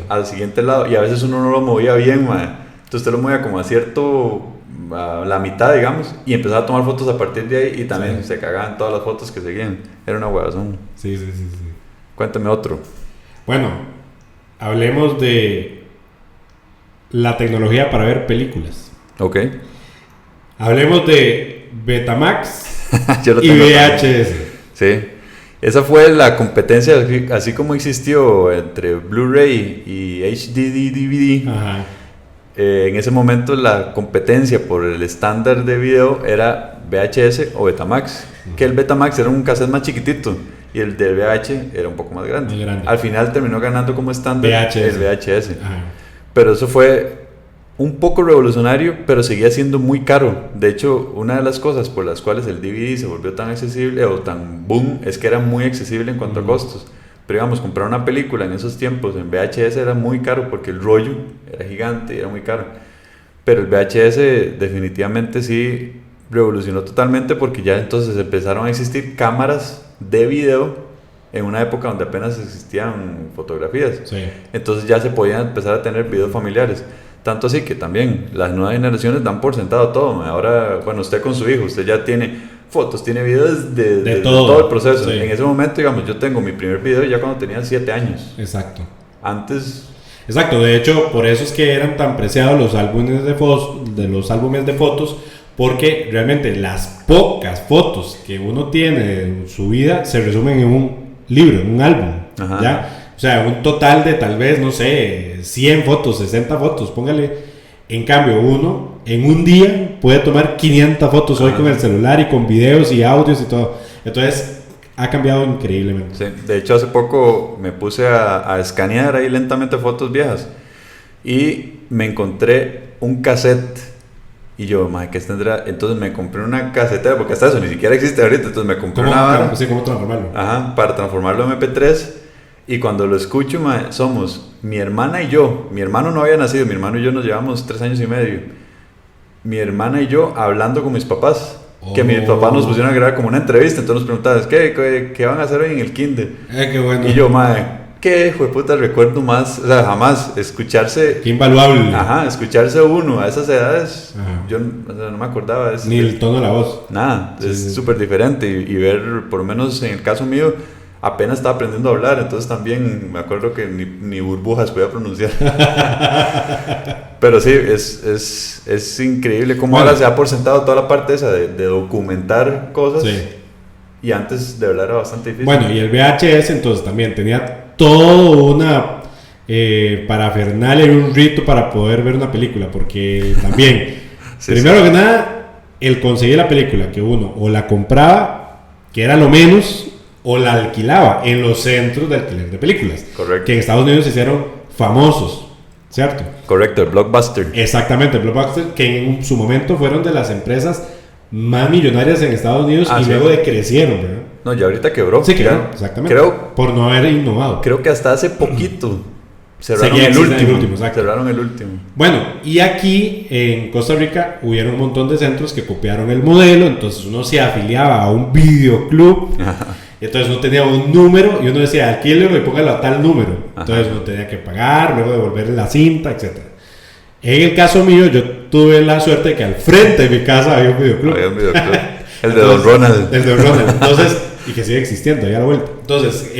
al siguiente lado. Y a veces uno no lo movía bien, madre. Entonces usted lo movía como a la mitad, digamos. Y empezaba a tomar fotos a partir de ahí. Y también se cagaban todas las fotos que seguían. Era una huevazón. Sí. Cuéntame otro. Bueno, hablemos de la tecnología para ver películas. Ok. Hablemos de Betamax y VHS. Sí. Esa fue la competencia, así como existió entre Blu-ray y HD DVD. En ese momento la competencia por el estándar de video era VHS o Betamax. Que el Betamax era un cassette más chiquitito y el del VH era un poco más grande. Al final terminó ganando como estándar el VHS. Pero eso fue un poco revolucionario, pero seguía siendo muy caro. De hecho, una de las cosas por las cuales el DVD se volvió tan accesible o tan boom es que era muy accesible en cuanto a costos. Pero digamos, comprar una película en esos tiempos en VHS era muy caro porque el rollo era gigante y era muy caro. Pero el VHS definitivamente sí revolucionó totalmente porque ya entonces empezaron a existir cámaras de video en una época donde apenas existían fotografías. Entonces ya se podían empezar a tener videos familiares. Tanto así que también las nuevas generaciones dan por sentado todo. Ahora, bueno, usted con su hijo, usted ya tiene fotos, tiene videos de todo el proceso. En ese momento, digamos, yo tengo mi primer video ya cuando tenía 7 años. Exacto. Antes... Exacto, de hecho, por eso es que eran tan preciados los álbumes de fotos, porque realmente las pocas fotos que uno tiene de su vida se resumen en un libro, en un álbum. ¿Ya? O sea, un total de tal vez, no sé, 100 fotos, 60 fotos, póngale. En cambio, uno en un día puede tomar 500 fotos hoy con el celular y con videos y audios y todo. Entonces, ha cambiado increíblemente. Sí, de hecho, hace poco me puse a escanear ahí lentamente fotos viejas y me encontré un cassette Y yo, madre, ¿qué tendrá? Entonces me compré una casetera, porque hasta eso ni siquiera existe ahorita. Entonces me compré una vara. Sí, ¿cómo transformarlo? Ajá, para transformarlo en MP3. Y cuando lo escucho, madre, somos mi hermana y yo. Mi hermano no había nacido, mi hermano y yo nos llevamos 3 años y medio. Mi hermana y yo hablando con mis papás. Que mis papás nos pusieron a grabar como una entrevista. Entonces nos preguntaban, ¿qué van a hacer hoy en el kinder? Qué bueno. Y yo, madre, qué fue puta recuerdo más. O sea, jamás escucharse. Qué invaluable. Ajá, escucharse uno a esas edades. Ajá. Yo no me acordaba de eso. Ni el tono de la voz. Nada, sí, es súper diferente. Y ver, por lo menos en el caso mío, apenas estaba aprendiendo a hablar. Entonces también me acuerdo que ni burbujas podía pronunciar. Pero sí, es increíble cómo ahora se ha por sentado toda la parte esa de documentar cosas. Sí. Y antes de verdad era bastante difícil. Bueno, y el VHS entonces también tenía todo una parafernalia y un rito para poder ver una película. Porque también, sí, primero que nada, el conseguir la película, que uno o la compraba, que era lo menos, o la alquilaba en los centros de alquiler de películas. Correcto. Que en Estados Unidos se hicieron famosos. ¿Cierto? Correcto, el Blockbuster. Exactamente, el Blockbuster, que en su momento fueron de las empresas más millonarias en Estados Unidos y sí, luego decrecieron, ¿verdad? No, ya ahorita quebró. Sí, quebró, exactamente. Por no haber innovado. Creo que hasta hace poquito cerraron el último. Cerraron el último. Bueno, y aquí en Costa Rica hubieron un montón de centros que copiaron el modelo, entonces uno se afiliaba a un videoclub. Entonces uno tenía un número y uno decía, alquílelo y póngalo a tal número. Entonces uno tenía que pagar, luego devolverle la cinta, etc. En el caso mío, yo tuve la suerte de que al frente de mi casa había un videoclub. Había un videoclub. El de Don Ronald. El de Don Ronald. Entonces, y que sigue existiendo, ya a la vuelta. Entonces,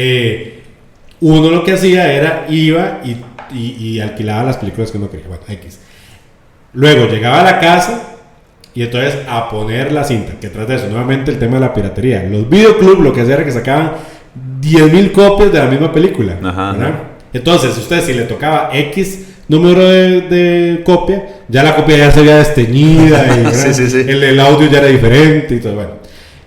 uno lo que hacía era, iba y alquilaba las películas que uno quería. Bueno, X. Luego llegaba a la casa. Y entonces a poner la cinta, que tras de eso, nuevamente el tema de la piratería. Los videoclubs lo que hacían era que sacaban 10,000 copias de la misma película. Ajá. Entonces, usted si le tocaba X número de copia, ya la copia ya se veía desteñida y sí. El audio ya era diferente y todo. Bueno,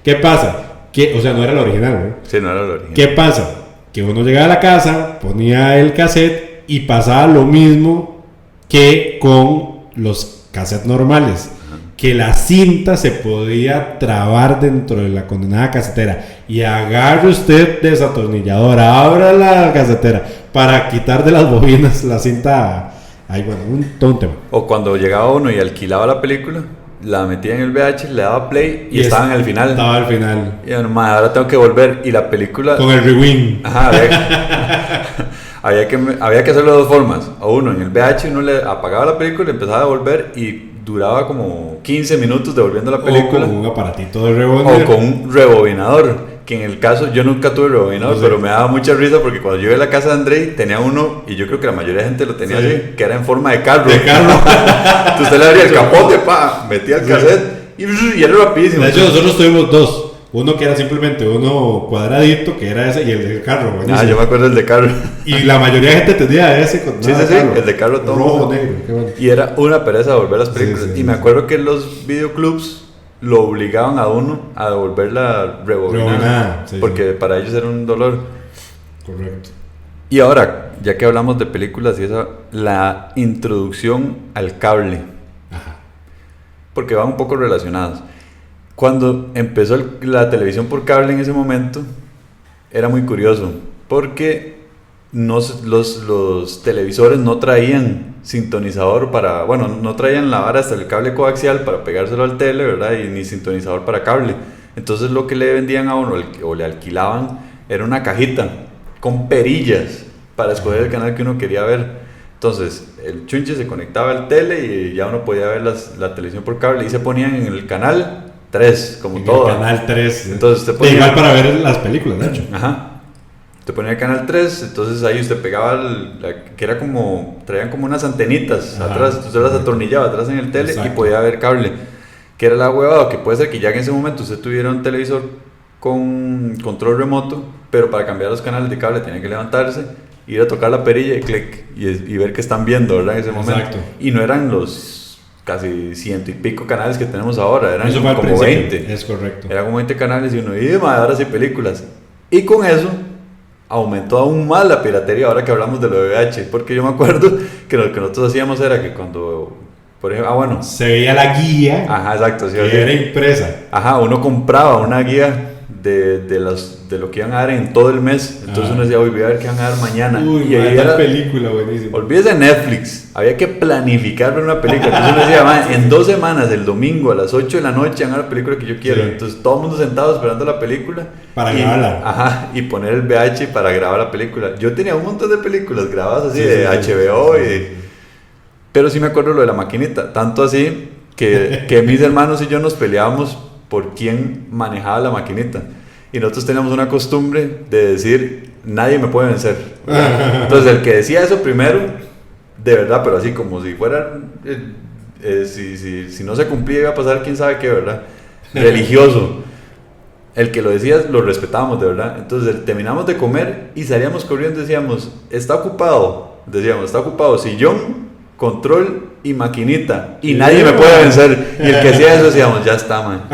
¿qué pasa? O sea, no era el original, ¿no? Sí, no era el original. ¿Qué pasa? Que uno llegaba a la casa, ponía el cassette y pasaba lo mismo que con los cassettes normales. Que la cinta se podía trabar dentro de la condenada casetera y agarre usted desatornillador, abra la casetera para quitar de las bobinas la cinta. Ay, bueno, todo un tema. O cuando llegaba uno y alquilaba la película, la metía en el VH, le daba play y estaba en el final. Estaba al final. Y bueno, ahora tengo que volver y la película... Con el rewind. Ajá, había que hacerlo de dos formas. O uno, en el VH uno le apagaba la película, empezaba a volver y duraba como 15 minutos devolviendo la película. O con un aparatito de rebobinador. O con un rebobinador. Que en el caso, yo nunca tuve rebobinador, no sé. Pero me daba mucha risa porque cuando yo iba a la casa de Andrei tenía uno, y yo creo que la mayoría de gente lo tenía así, que era en forma de carro. Entonces usted le abría el capote, metía el cassette y era rapidísimo. De hecho, nosotros tuvimos dos. Uno que era simplemente uno cuadradito, que era ese, y el del carro. Buenísimo. Yo me acuerdo del de carro. Y la mayoría de gente tenía ese. Sí, el de carro todo. Rojo, negro, qué bueno. Y era una pereza devolver las películas. Y me acuerdo que los videoclubs lo obligaban a uno a devolver la rebobinada. Porque para ellos era un dolor. Correcto. Y ahora, ya que hablamos de películas y eso, la introducción al cable. Ajá. Porque van un poco relacionados. Cuando empezó la televisión por cable en ese momento, era muy curioso, porque los televisores no traían sintonizador no traían la vara hasta el cable coaxial para pegárselo al tele, ¿verdad? Y ni sintonizador para cable. Entonces lo que le vendían a uno, o le alquilaban, era una cajita con perillas para escoger el canal que uno quería ver. Entonces, el chunche se conectaba al tele y ya uno podía ver la televisión por cable y se ponían en el canal 3, como todo. El canal 3. Entonces usted ponía... Igual para ver las películas, de hecho. Ajá. Te ponía el canal 3, entonces ahí usted pegaba que era como, traían como unas antenitas atrás, usted las atornillaba atrás en el tele. Exacto. Y podía ver cable. Que era la huevada, que puede ser que ya en ese momento usted tuviera un televisor con control remoto, pero para cambiar los canales de cable tenía que levantarse, ir a tocar la perilla y clic, y ver qué están viendo, ¿verdad? En ese momento. Exacto. Y no eran los casi 100 y pico canales que tenemos ahora, eran eso como 20. Es correcto. Eran como 20 canales y uno, ahora sí películas. Y con eso aumentó aún más la piratería ahora que hablamos de lo de VH, porque yo me acuerdo que lo que nosotros hacíamos era que cuando Por ejemplo, bueno. Se veía la guía. Ajá, exacto. Sí, que era impresa. Ajá, uno compraba una guía de lo que iban a dar en todo el mes. Entonces uno decía, voy a ver qué van a dar mañana. Uy, y ahí era película buenísima. Olvídese de Netflix. Había que planificar ver una película. Entonces uno decía, en 2 semanas, el domingo a las 8 de la noche, van a la película que yo quiero. Sí. Entonces todo el mundo sentado esperando la película. Para grabarla. Ajá, y poner el VH para grabar la película. Yo tenía un montón de películas grabadas así de HBO. Pero sí me acuerdo lo de la maquinita. Tanto así que mis hermanos y yo nos peleábamos por quién manejaba la maquinita. Y nosotros teníamos una costumbre de decir, nadie me puede vencer. Entonces el que decía eso primero, de verdad, pero así como si fuera, si no se cumplía iba a pasar quién sabe qué, ¿verdad? Religioso. El que lo decía lo respetábamos, de verdad. Entonces terminamos de comer y salíamos corriendo y decíamos, está ocupado. Decíamos, está ocupado sillón, control y maquinita y nadie me puede vencer. Y el que hacía eso decíamos, ya está, man,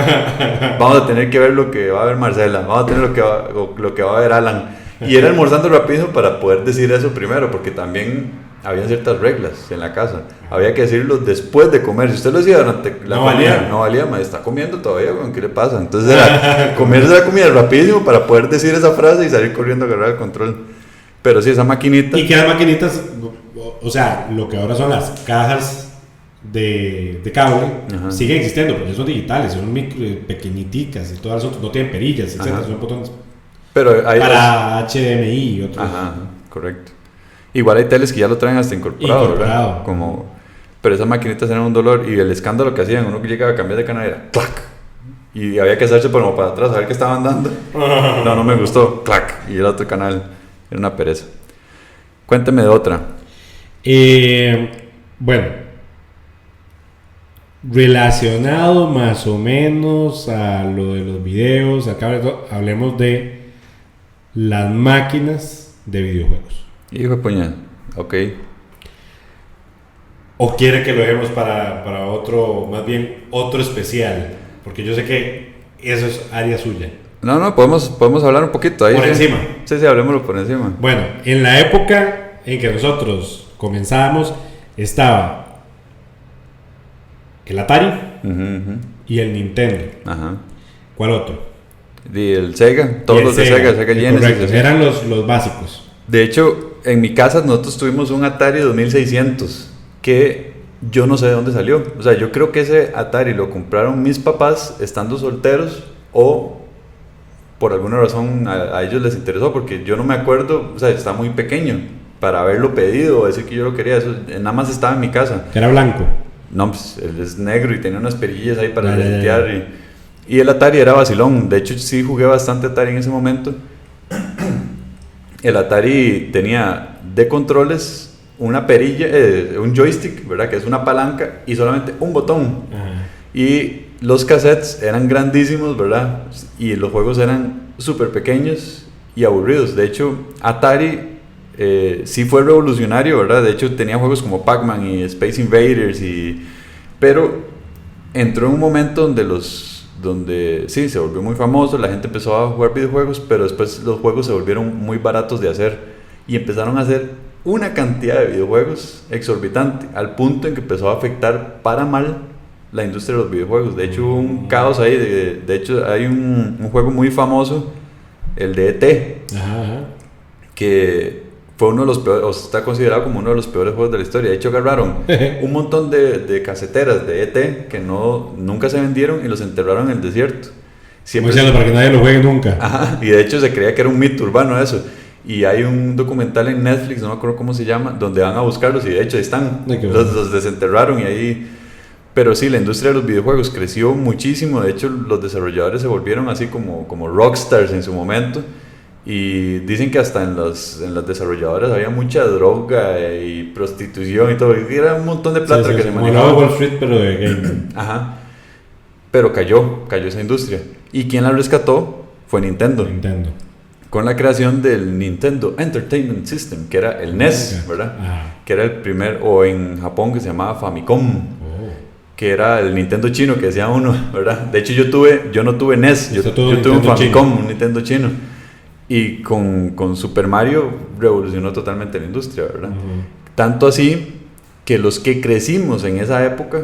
vamos a tener que ver lo que va a ver Marcela, vamos a tener lo que va a ver Alan. Y era almorzando rapidísimo para poder decir eso primero, porque también había ciertas reglas en la casa, había que decirlo después de comer. Si usted lo decía durante la comida, no valía, man, está comiendo todavía, ¿qué le pasa? Entonces era comerse la comida rapidísimo para poder decir esa frase y salir corriendo a agarrar el control. Pero sí, esa maquinita. Y que las maquinitas, o sea, lo que ahora son las cajas de cable, siguen existiendo, pero son digitales, son pequeñiticas y todas las otras, no tienen perillas, etc. Son botones pero hay para HDMI y otros. Ajá, correcto. Igual hay teles que ya lo traen hasta incorporado. ¿Verdad? Pero esas maquinitas eran un dolor, y el escándalo que hacían, uno que llegaba a cambiar de canal era ¡clac! Y había que hacerse como para atrás a ver qué estaban dando. No me gustó, ¡clac! Y el otro canal era una pereza. Cuénteme de otra. Bueno, relacionado más o menos a lo de los videos, acá hablemos de las máquinas de videojuegos. Hijo de puñal, ok. ¿O quiere que lo dejemos para otro, más bien otro especial? Porque yo sé que eso es área suya. No, podemos hablar un poquito ahí. Por encima. Sí, hablemoslo por encima. Bueno, en la época en que nosotros comenzábamos, estaba el Atari y el Nintendo. Ajá. ¿Cuál otro? Y el Sega, todos los de Sega Genesis. Correcto, eran los básicos. De hecho, en mi casa nosotros tuvimos un Atari 2600 que yo no sé de dónde salió. O sea, yo creo que ese Atari lo compraron mis papás estando solteros, o por alguna razón a ellos les interesó, porque yo no me acuerdo, o sea, está muy pequeño para haberlo pedido o decir que yo lo quería. Eso nada más estaba en mi casa. Era blanco. No, pues él es negro y tenía unas perillas ahí para resetear. Y el Atari era vacilón. De hecho, sí jugué bastante Atari en ese momento. El Atari tenía de controles una perilla, un joystick, ¿verdad? Que es una palanca y solamente un botón. Y los cassettes eran grandísimos, ¿verdad? Y los juegos eran súper pequeños y aburridos. De hecho, Atari sí fue revolucionario, ¿verdad? De hecho, tenía juegos como Pac-Man y Space Invaders, pero entró en un momento donde sí, se volvió muy famoso, la gente empezó a jugar videojuegos, pero después los juegos se volvieron muy baratos de hacer y empezaron a hacer una cantidad de videojuegos exorbitante, al punto en que empezó a afectar para mal la industria de los videojuegos. De hecho, hubo un caos ahí. De hecho, hay un juego muy famoso, el de E.T., que fue uno de los peores, o está considerado como uno de los peores juegos de la historia. De hecho, agarraron un montón de caseteras de E.T. que nunca se vendieron y los enterraron en el desierto. Siempre para que nadie lo juegue nunca. Ajá, y de hecho se creía que era un mito urbano eso. Y hay un documental en Netflix, no me acuerdo cómo se llama, donde van a buscarlos y de hecho ahí están. Los desenterraron y ahí... Pero sí, la industria de los videojuegos creció muchísimo. De hecho, los desarrolladores se volvieron así como rockstars en su momento. Y dicen que hasta en las desarrolladoras había mucha droga y prostitución y todo. Y era un montón de plata que se manejaba. Como Wall Street, pero de gaming. Ajá. Pero cayó esa industria. Y quien la rescató fue Nintendo. Con la creación del Nintendo Entertainment System, que era el NES, ¿verdad? Que era el primer, o en Japón que se llamaba Famicom. Que era el Nintendo chino que decía uno, ¿verdad? De hecho yo no tuve NES, yo tuve un Famicom, un Nintendo chino. Y con Super Mario revolucionó totalmente la industria, ¿verdad? Tanto así que los que crecimos en esa época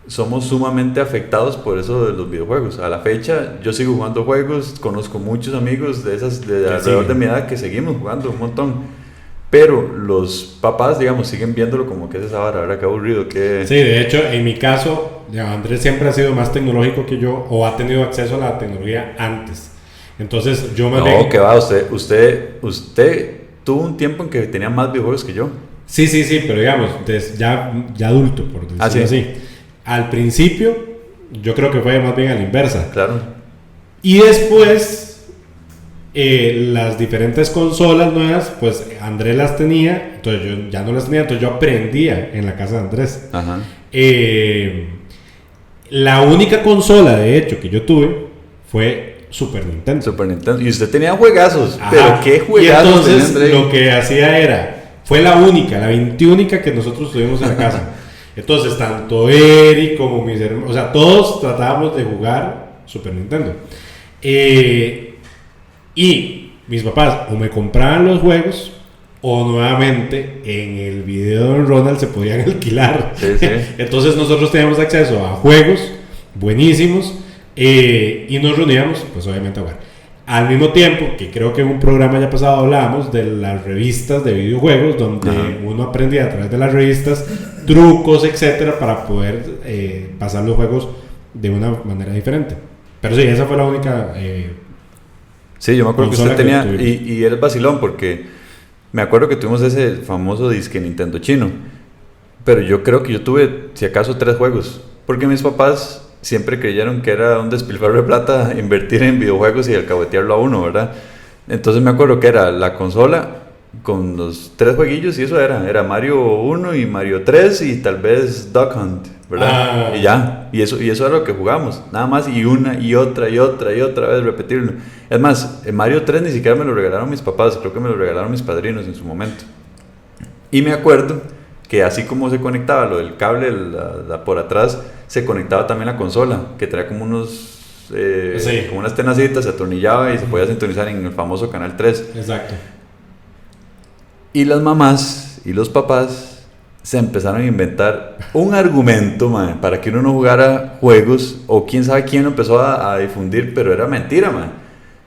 somos sumamente afectados por eso de los videojuegos. A la fecha yo sigo jugando juegos, conozco muchos amigos de alrededor de mi edad que seguimos jugando un montón, pero los papás, digamos, siguen viéndolo como que es esa vara, ¿verdad? Qué aburrido, que... Sí, de hecho, en mi caso, Andrés siempre ha sido más tecnológico que yo, o ha tenido acceso a la tecnología antes. Entonces yo más bien... No, que va, usted tuvo un tiempo en que tenía más videojuegos que yo. Sí, pero digamos, ya adulto, por decirlo así. Al principio, yo creo que fue más bien a la inversa. Claro. Y después, las diferentes consolas nuevas, pues Andrés las tenía, entonces yo ya no las tenía, entonces yo aprendía en la casa de Andrés. Ajá. La única consola, de hecho, que yo tuve fue Super Nintendo. Y usted tenía juegazos. Ajá. Pero qué juegazos. Y entonces lo que hacía fue la 21ª que nosotros tuvimos en la casa. Entonces, tanto Eric como mis hermanos, o sea, todos tratábamos de jugar Super Nintendo. Y mis papás o me compraban los juegos o nuevamente en el video de Don Ronald se podían alquilar. Sí. Entonces nosotros teníamos acceso a juegos buenísimos y nos reuníamos, pues obviamente a jugar. Al mismo tiempo, que creo que en un programa ya pasado hablábamos de las revistas de videojuegos, donde uno aprendía a través de las revistas trucos, etcétera, para poder pasar los juegos de una manera diferente. Pero sí, esa fue la única. Sí, yo me acuerdo que usted tenía, y era vacilón, porque me acuerdo que tuvimos ese famoso disque Nintendo chino. Pero yo creo que yo tuve, si acaso, 3 juegos, porque mis papás siempre creyeron que era un despilfarro de plata invertir en videojuegos y alcahuetearlo a uno, ¿verdad? Entonces me acuerdo que era la consola con los 3 jueguillos y eso era Mario 1 y Mario 3 y tal vez Duck Hunt, ¿verdad? Y ya, y eso era lo que jugamos, nada más, y una y otra vez repetirlo. Es más, Mario 3 ni siquiera me lo regalaron mis papás, creo que me lo regalaron mis padrinos en su momento. Y me acuerdo que así como se conectaba lo del cable por atrás, se conectaba también la consola, que traía como como unas tenacitas, se atornillaba y se podía sintonizar en el famoso canal 3. Exacto. Y las mamás y los papás se empezaron a inventar un argumento, man, para que uno no jugara juegos, o quién sabe quién lo empezó a difundir, pero era mentira, man.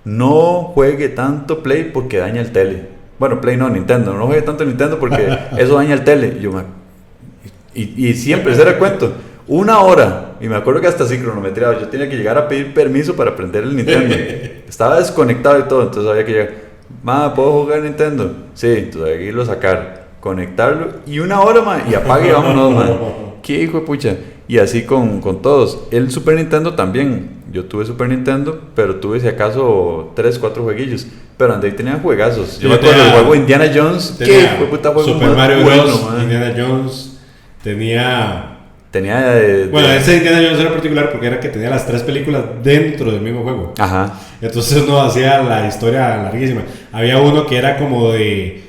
No juegue tanto Play porque daña el tele. Bueno, Play no, Nintendo. No juegue tanto Nintendo porque eso daña el tele. Y siempre ese era el cuento. 1 hora. Y me acuerdo que hasta así cronometrado. Yo tenía que llegar a pedir permiso para prender el Nintendo. Estaba desconectado y todo. Entonces había que llegar. ¿Puedo jugar Nintendo? Sí, entonces había que irlo a sacar. Conectarlo. Y 1 hora, man. Y apague y vámonos, man. Qué hijo de pucha. Y así con todos. El Super Nintendo también. Yo tuve Super Nintendo, pero tuve si acaso 3, 4 jueguillos. Pero André tenía juegazos. Yo me acuerdo del juego Indiana Jones. ¿Qué hijo de puta juego? Super Mario Bros. Indiana Jones. Tenía bueno, ese Indiana Jones era particular porque era que tenía las 3 películas dentro del mismo juego. Ajá. Entonces uno hacía la historia larguísima. Había uno que era como de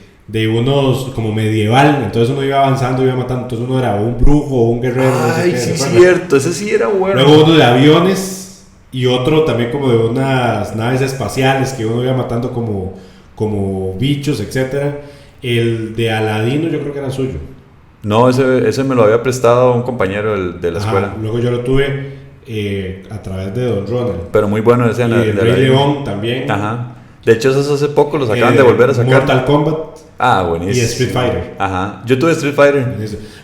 unos como medieval, entonces uno iba avanzando, iba matando, entonces uno era un brujo o un guerrero. Ay, no sé qué, sí, cierto, ese sí era bueno. Luego uno de aviones y otro también como de unas naves espaciales que uno iba matando como bichos, etcétera. El de Aladino yo creo que era suyo. No, ese me lo había prestado un compañero de la escuela. Luego yo lo tuve a través de Don Ronald. Pero muy bueno ese. Y el Rey León también. Ajá. De hecho, eso hace poco los acaban de volver a sacar. Mortal Kombat. Buenísimo. Y Street Fighter. Ajá. Yo tuve Street Fighter.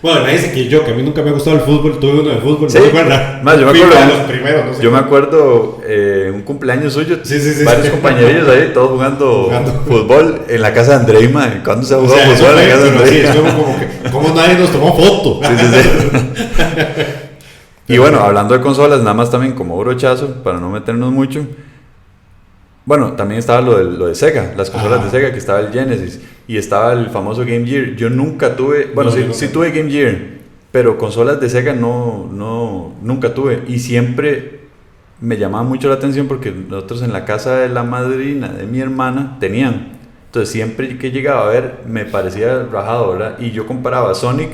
Bueno, me dice que a mí nunca me ha gustado el fútbol. Tuve uno de fútbol. ¿Sí? ¿No me acuerdas? Más, yo me acuerdo. Los primeros, no sé. Yo me acuerdo un cumpleaños suyo. Sí. Varios compañerillos ahí, todos jugando fútbol en la casa de Andrei, man. ¿Cuándo se ha jugado fútbol en la casa de Andrei? Sí, es como que, ¿cómo nadie nos tomó foto? Sí. Y bueno, hablando de consolas, nada más también como brochazo, para no meternos mucho. Bueno, también estaba lo de Sega, las consolas de Sega, que estaba el Genesis y estaba el famoso Game Gear. Yo nunca tuve, bueno, sí tuve Game Gear, pero consolas de Sega nunca tuve. Y siempre me llamaba mucho la atención porque nosotros en la casa de la madrina de mi hermana tenían. Entonces siempre que llegaba a ver me parecía rajado, ¿verdad? Y yo comparaba Sonic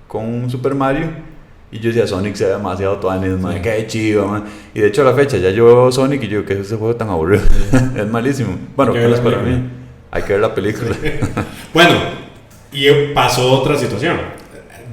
con Super Mario. Y yo decía, Sonic se ve demasiado tuanis, man, qué chido, man. Y de hecho a la fecha ya yo veo Sonic y yo, ¿qué es ese juego tan aburrido? Es malísimo. Bueno, ¿qué es para mí? Hay que ver la película. Bueno, y pasó otra situación.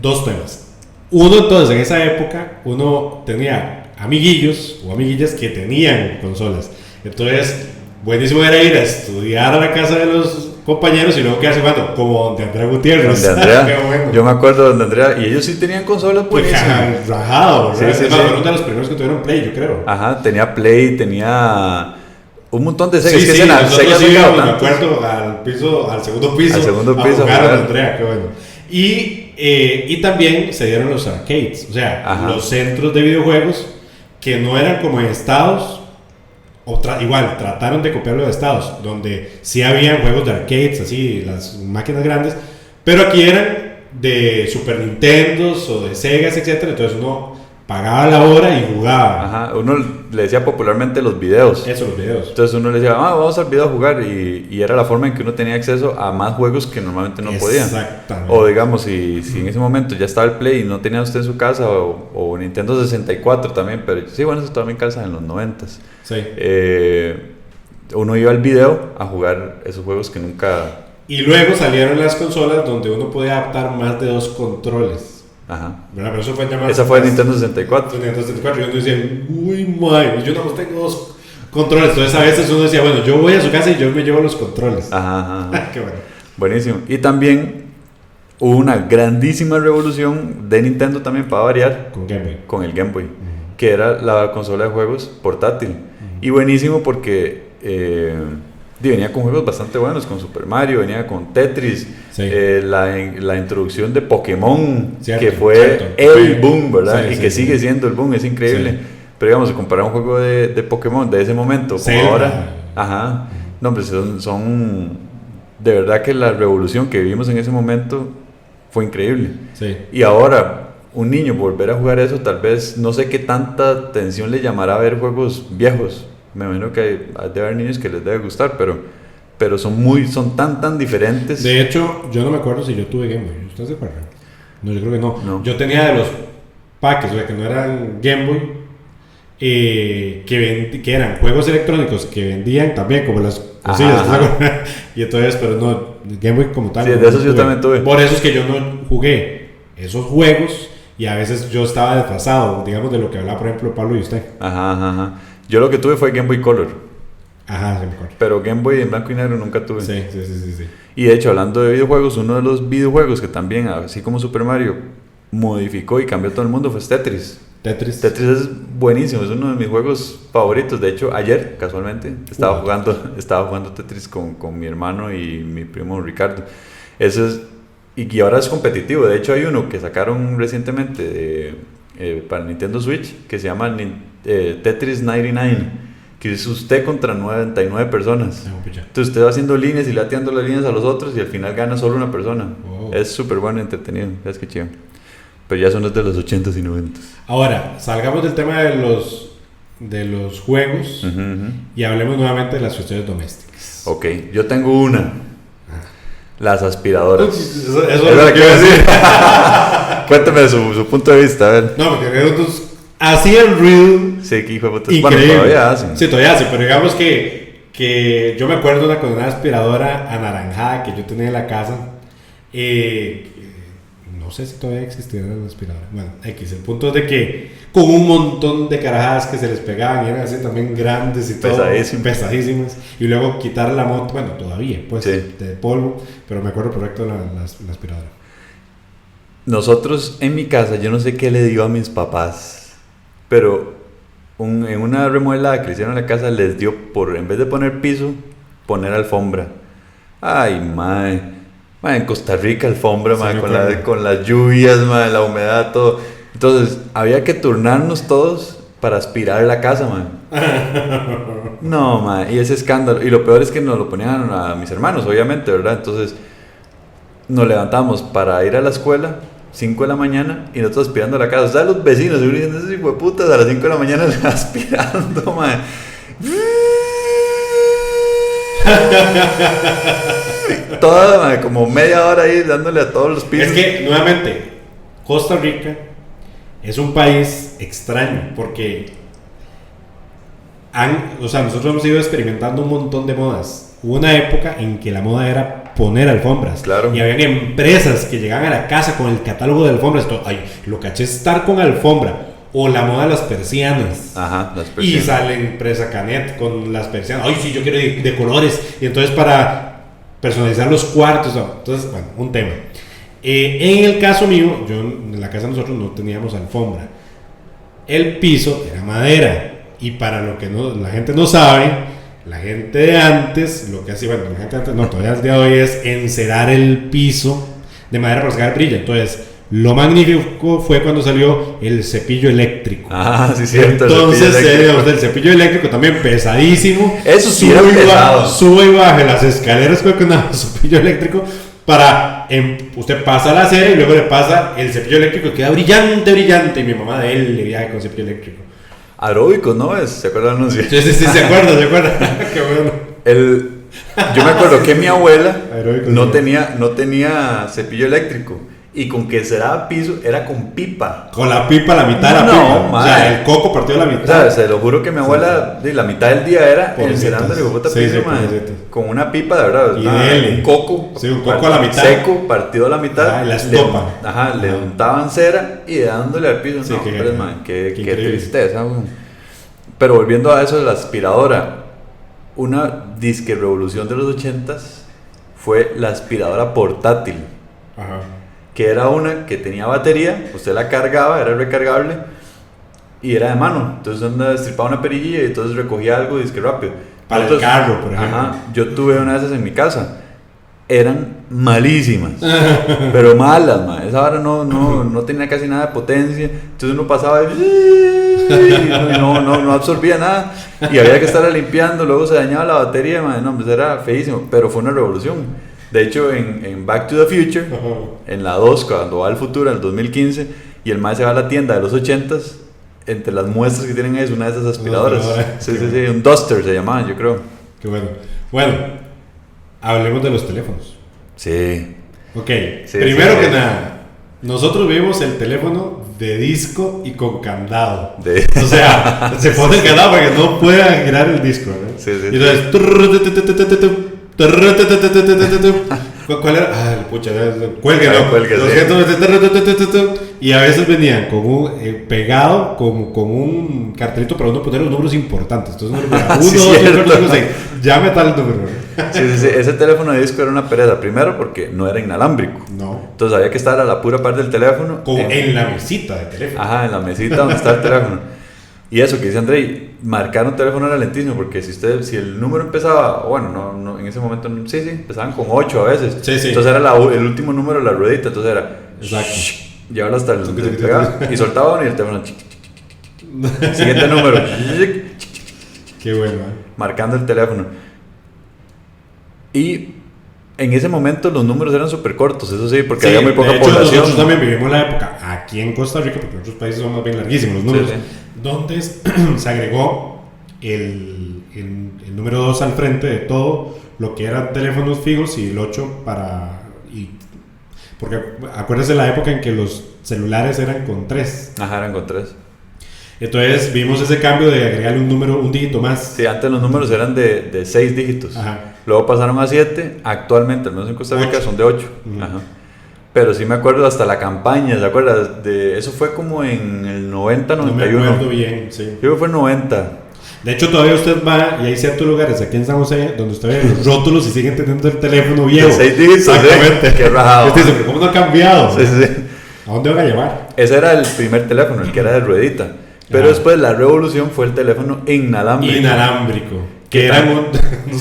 dos temas. Uno, entonces, en esa época, uno tenía amiguillos o amiguillas que tenían consolas. Entonces, buenísimo era ir a estudiar a la casa de los compañeros y luego quedarse jugando, como donde Andrea Gutiérrez. Donde Andrea, Qué bueno. yo me acuerdo de donde Andrea, y ellos sí tenían consolas buenísimas. Rajado, sí, ¿verdad? sí, Uno de los primeros que tuvieron Play, yo creo. Ajá, tenía Play, tenía un montón de Sega. Sí, es que sí, Sega nosotros Sega íbamos, me tantos. acuerdo, al segundo piso a jugar a Andrea, qué bueno. Y también se dieron los arcades, o sea, ajá, los centros de videojuegos que no eran como en estados, igual trataron de copiarlo de estados, donde sí habían juegos de arcades, así, las máquinas grandes, pero aquí eran de Super Nintendos o de Segas, etcétera. Entonces uno pagaba la hora y jugaba. Ajá, uno le decía popularmente los videos. Eso, los videos. Entonces uno le decía, vamos al video a jugar, y era la forma en que uno tenía acceso a más juegos que normalmente no podía. Exactamente. O digamos, si en ese momento ya estaba el Play y no tenía usted en su casa, o Nintendo 64 también, pero sí, bueno, eso también calza en los 90s. Sí. Uno iba al video a jugar esos juegos que nunca... Y luego salieron las consolas donde uno podía adaptar más de 2 controles. Ajá. ¿Verdad? Pero eso fue llamado. Esa fue Nintendo 64. Nintendo 64. Y uno decía, uy, my, yo no tengo 2 controles. Entonces a veces uno decía, bueno, yo voy a su casa y yo me llevo los controles. Ajá, ajá. Qué bueno. Buenísimo. Y también hubo una grandísima revolución de Nintendo también, para variar, Con Game Boy. con el Game Boy, que era la consola de juegos portátil. Y buenísimo porque venía con juegos bastante buenos, con Super Mario, venía con Tetris, Sí. la introducción de Pokémon, Cierto, que fue cierto. el boom, ¿verdad? Sí, y sí, que sí. sigue siendo el boom, es increíble. Sí. Pero digamos, si comparar un juego de Pokémon de ese momento con Zelda. ahora, ajá, no, hombre, son de verdad que la revolución que vivimos en ese momento fue increíble. Sí. Y ahora, un niño volver a jugar eso, tal vez, no sé qué tanta atención le llamará a ver juegos viejos. Me imagino que debe haber niños que les debe gustar, pero son tan diferentes. De hecho, yo no me acuerdo si yo tuve Game Boy. ¿Ustedes se acuerdan? No, yo creo que no. Yo tenía de los paques, o sea, que no eran Game Boy, que eran juegos electrónicos que vendían también, como las cosillas. Ajá. Y entonces, pero no, Game Boy como tal. Sí, no, de esos no yo también tuve. Por eso es que yo no jugué esos juegos y a veces yo estaba desfasado, digamos, de lo que hablaba, por ejemplo, Pablo y usted. Ajá. Yo lo que tuve fue Game Boy Color. Ajá, se me acuerda. Pero Game Boy en blanco y negro nunca tuve. Sí. Y de hecho, hablando de videojuegos, uno de los videojuegos que también, así como Super Mario, modificó y cambió todo el mundo fue Tetris. Tetris. Tetris es buenísimo, es uno de mis juegos favoritos. De hecho, ayer, casualmente, estaba jugando Tetris con mi hermano y mi primo Ricardo. Eso es, y ahora es competitivo. De hecho, hay uno que sacaron recientemente para Nintendo Switch que se llama Tetris 99, que es usted contra 99 personas. Entonces usted va haciendo líneas y lateando las líneas a los otros y al final gana solo una persona. Wow. Es súper bueno y entretenido, es que chido. Pero ya son los de los 80s y 90s. Ahora, salgamos del tema de los juegos y hablemos nuevamente de las cuestiones domésticas. Ok, yo tengo una. Las aspiradoras. Eso es lo que iba a decir. Cuéntame su punto de vista, a ver. No, porque nosotros hacían ruido. Sí, que hijo de puta. Increíble. Bueno, todavía hacen. Sí, todavía hacen, pero digamos que yo me acuerdo de una aspiradora anaranjada que yo tenía en la casa. No sé si todavía existía la aspiradora. Bueno, X. El punto es de que con un montón de carajadas que se les pegaban y eran así también grandes y todo. Pesadísimas. Y luego quitar la moto, bueno, todavía, pues, sí, de polvo. Pero me acuerdo perfecto de la aspiradora. Nosotros en mi casa, yo no sé qué le dio a mis papás, pero en una remodelada que le hicieron a la casa les dio por, en vez de poner piso, poner alfombra. Ay, mae. En Costa Rica alfombra, sí, con las lluvias, la humedad, todo. Entonces, había que turnarnos todos para aspirar la casa, No, y ese escándalo. Y lo peor es que nos lo ponían a mis hermanos, obviamente, ¿verdad? Entonces, nos levantamos para ir a la escuela, 5 de la mañana, y nosotros aspirando a la casa. O sea, los vecinos, seguro dicen, esos hijueputas a las 5 de la mañana aspirando, Toda, como media hora ahí dándole a todos los pisos. Es que, nuevamente, Costa Rica es un país extraño porque nosotros hemos ido experimentando un montón de modas. Hubo una época en que la moda era era poner alfombras. Claro. Y había empresas que llegaban a la casa con el catálogo de alfombras. Ay, lo caché estar con alfombra. O la moda de las persianas. Ajá, las persianas. Y sale empresa Canet con las persianas. Ay, sí, yo quiero de colores. Y entonces para personalizar los cuartos. Entonces, bueno, un tema. En el caso mío, en la casa de nosotros no teníamos alfombra. El piso era madera. Y para lo que la gente no sabe, la gente de antes, lo que hacía, bueno, la gente de antes, no, todavía al día de hoy, es encerar el piso de madera para sacar brillo. Entonces, lo magnífico fue cuando salió el cepillo eléctrico. Ah, sí, cierto. Entonces, el cepillo eléctrico también pesadísimo. Eso sí era pesado. Sube y baje las escaleras con un cepillo eléctrico para... usted pasa la cera y luego le pasa el cepillo eléctrico y queda brillante, brillante. Y mi mamá de él le viaja con cepillo eléctrico. Aeróbico, ¿no? ¿Se acuerdan? No sé. Sí, se acuerda. Qué bueno. Yo me acuerdo que mi abuela no tenía cepillo eléctrico. Y con que cerraba piso era con pipa. Con la pipa, la mitad de la pipa. Man. O sea, el coco partió la mitad. O sea, se lo juro que mi abuela, la mitad del día era encerando el piso, con una pipa, de verdad. Un coco. Sí, un coco a la mitad. Seco, partido a la mitad. Y la estopa. Le untaban cera y dándole al piso. Sí, qué tristeza, man. Pero volviendo a eso de la aspiradora, una disque revolución de los 80s fue la aspiradora portátil. Ajá. Que era una que tenía batería, usted la cargaba, era recargable y era de mano. Entonces destripaba una perilla y entonces recogía algo disque rápido. Para el carro, por ejemplo. Ajá, yo tuve una de esas en mi casa. Eran malísimas, pero malas, man. Esa hora no tenía casi nada de potencia. Entonces uno pasaba y no absorbía nada. Y había que estarla limpiando, luego se dañaba la batería, man. No, pues era feísimo, pero fue una revolución. De hecho, en Back to the Future, en la 2, cuando va al futuro, en el 2015, y el mae se va a la tienda de los 80s, entre las muestras que tienen ahí es una de esas aspiradoras. Sí, un Duster se llamaban, yo creo. Qué bueno. Bueno, hablemos de los teléfonos. Sí. Ok, primero que nada, nosotros vimos el teléfono de disco y con candado. O sea, se pone el candado para que no pueda girar el disco, ¿no? Sí. Y entonces... ¿Cuál era? Ah, pucha, cuelgue. Y a veces venían con un pegado con un cartelito para uno poner los números importantes. Entonces uno, 2, 3, 4, 5, 6. Llame a tal número. Sí. Ese teléfono de disco era una pereza. Primero porque no era inalámbrico. No. Entonces había que estar a la pura parte del teléfono. En la mesita de teléfono. Ajá, en la mesita donde está el teléfono. Y eso que dice Andrei, marcar un teléfono era lentísimo, porque si el número empezaba, bueno, no en ese momento, sí, empezaban con 8 a veces. Sí. Entonces era el último número de la ruedita, entonces era... Exacto. Llevarlo hasta el... y soltaba uno y el teléfono... Siguiente número. Qué bueno, Marcando el teléfono. Y en ese momento los números eran súper cortos, eso sí, porque había muy poca población. Nosotros también vivimos la época aquí en Costa Rica, porque en otros países son más bien larguísimos los números, donde se agregó el número 2 al frente de todo lo que eran teléfonos fijos y el 8 porque acuérdese la época en que los celulares eran con 3. Ajá, eran con 3. Entonces vimos ese cambio de agregarle un dígito más. Sí, antes los números eran de 6 dígitos. Ajá. Luego pasaron a 7, actualmente, al menos en Costa Rica, son de 8. Ajá. Pero sí me acuerdo hasta la campaña, ¿se acuerdas? Eso fue como en el 90, 91. No me acuerdo bien, sí. Yo creo que fue en 90. De hecho, todavía usted va y hay ciertos lugares aquí en San José donde usted ve los rótulos y siguen teniendo el teléfono viejo. De 6 dígitos, exactamente. Qué rajado. Usted dice, pero ¿cómo no ha cambiado? Sí. ¿A dónde van a llevar? Ese era el primer teléfono, el que era de ruedita. Pero después la revolución fue el teléfono inalámbrico. Que eran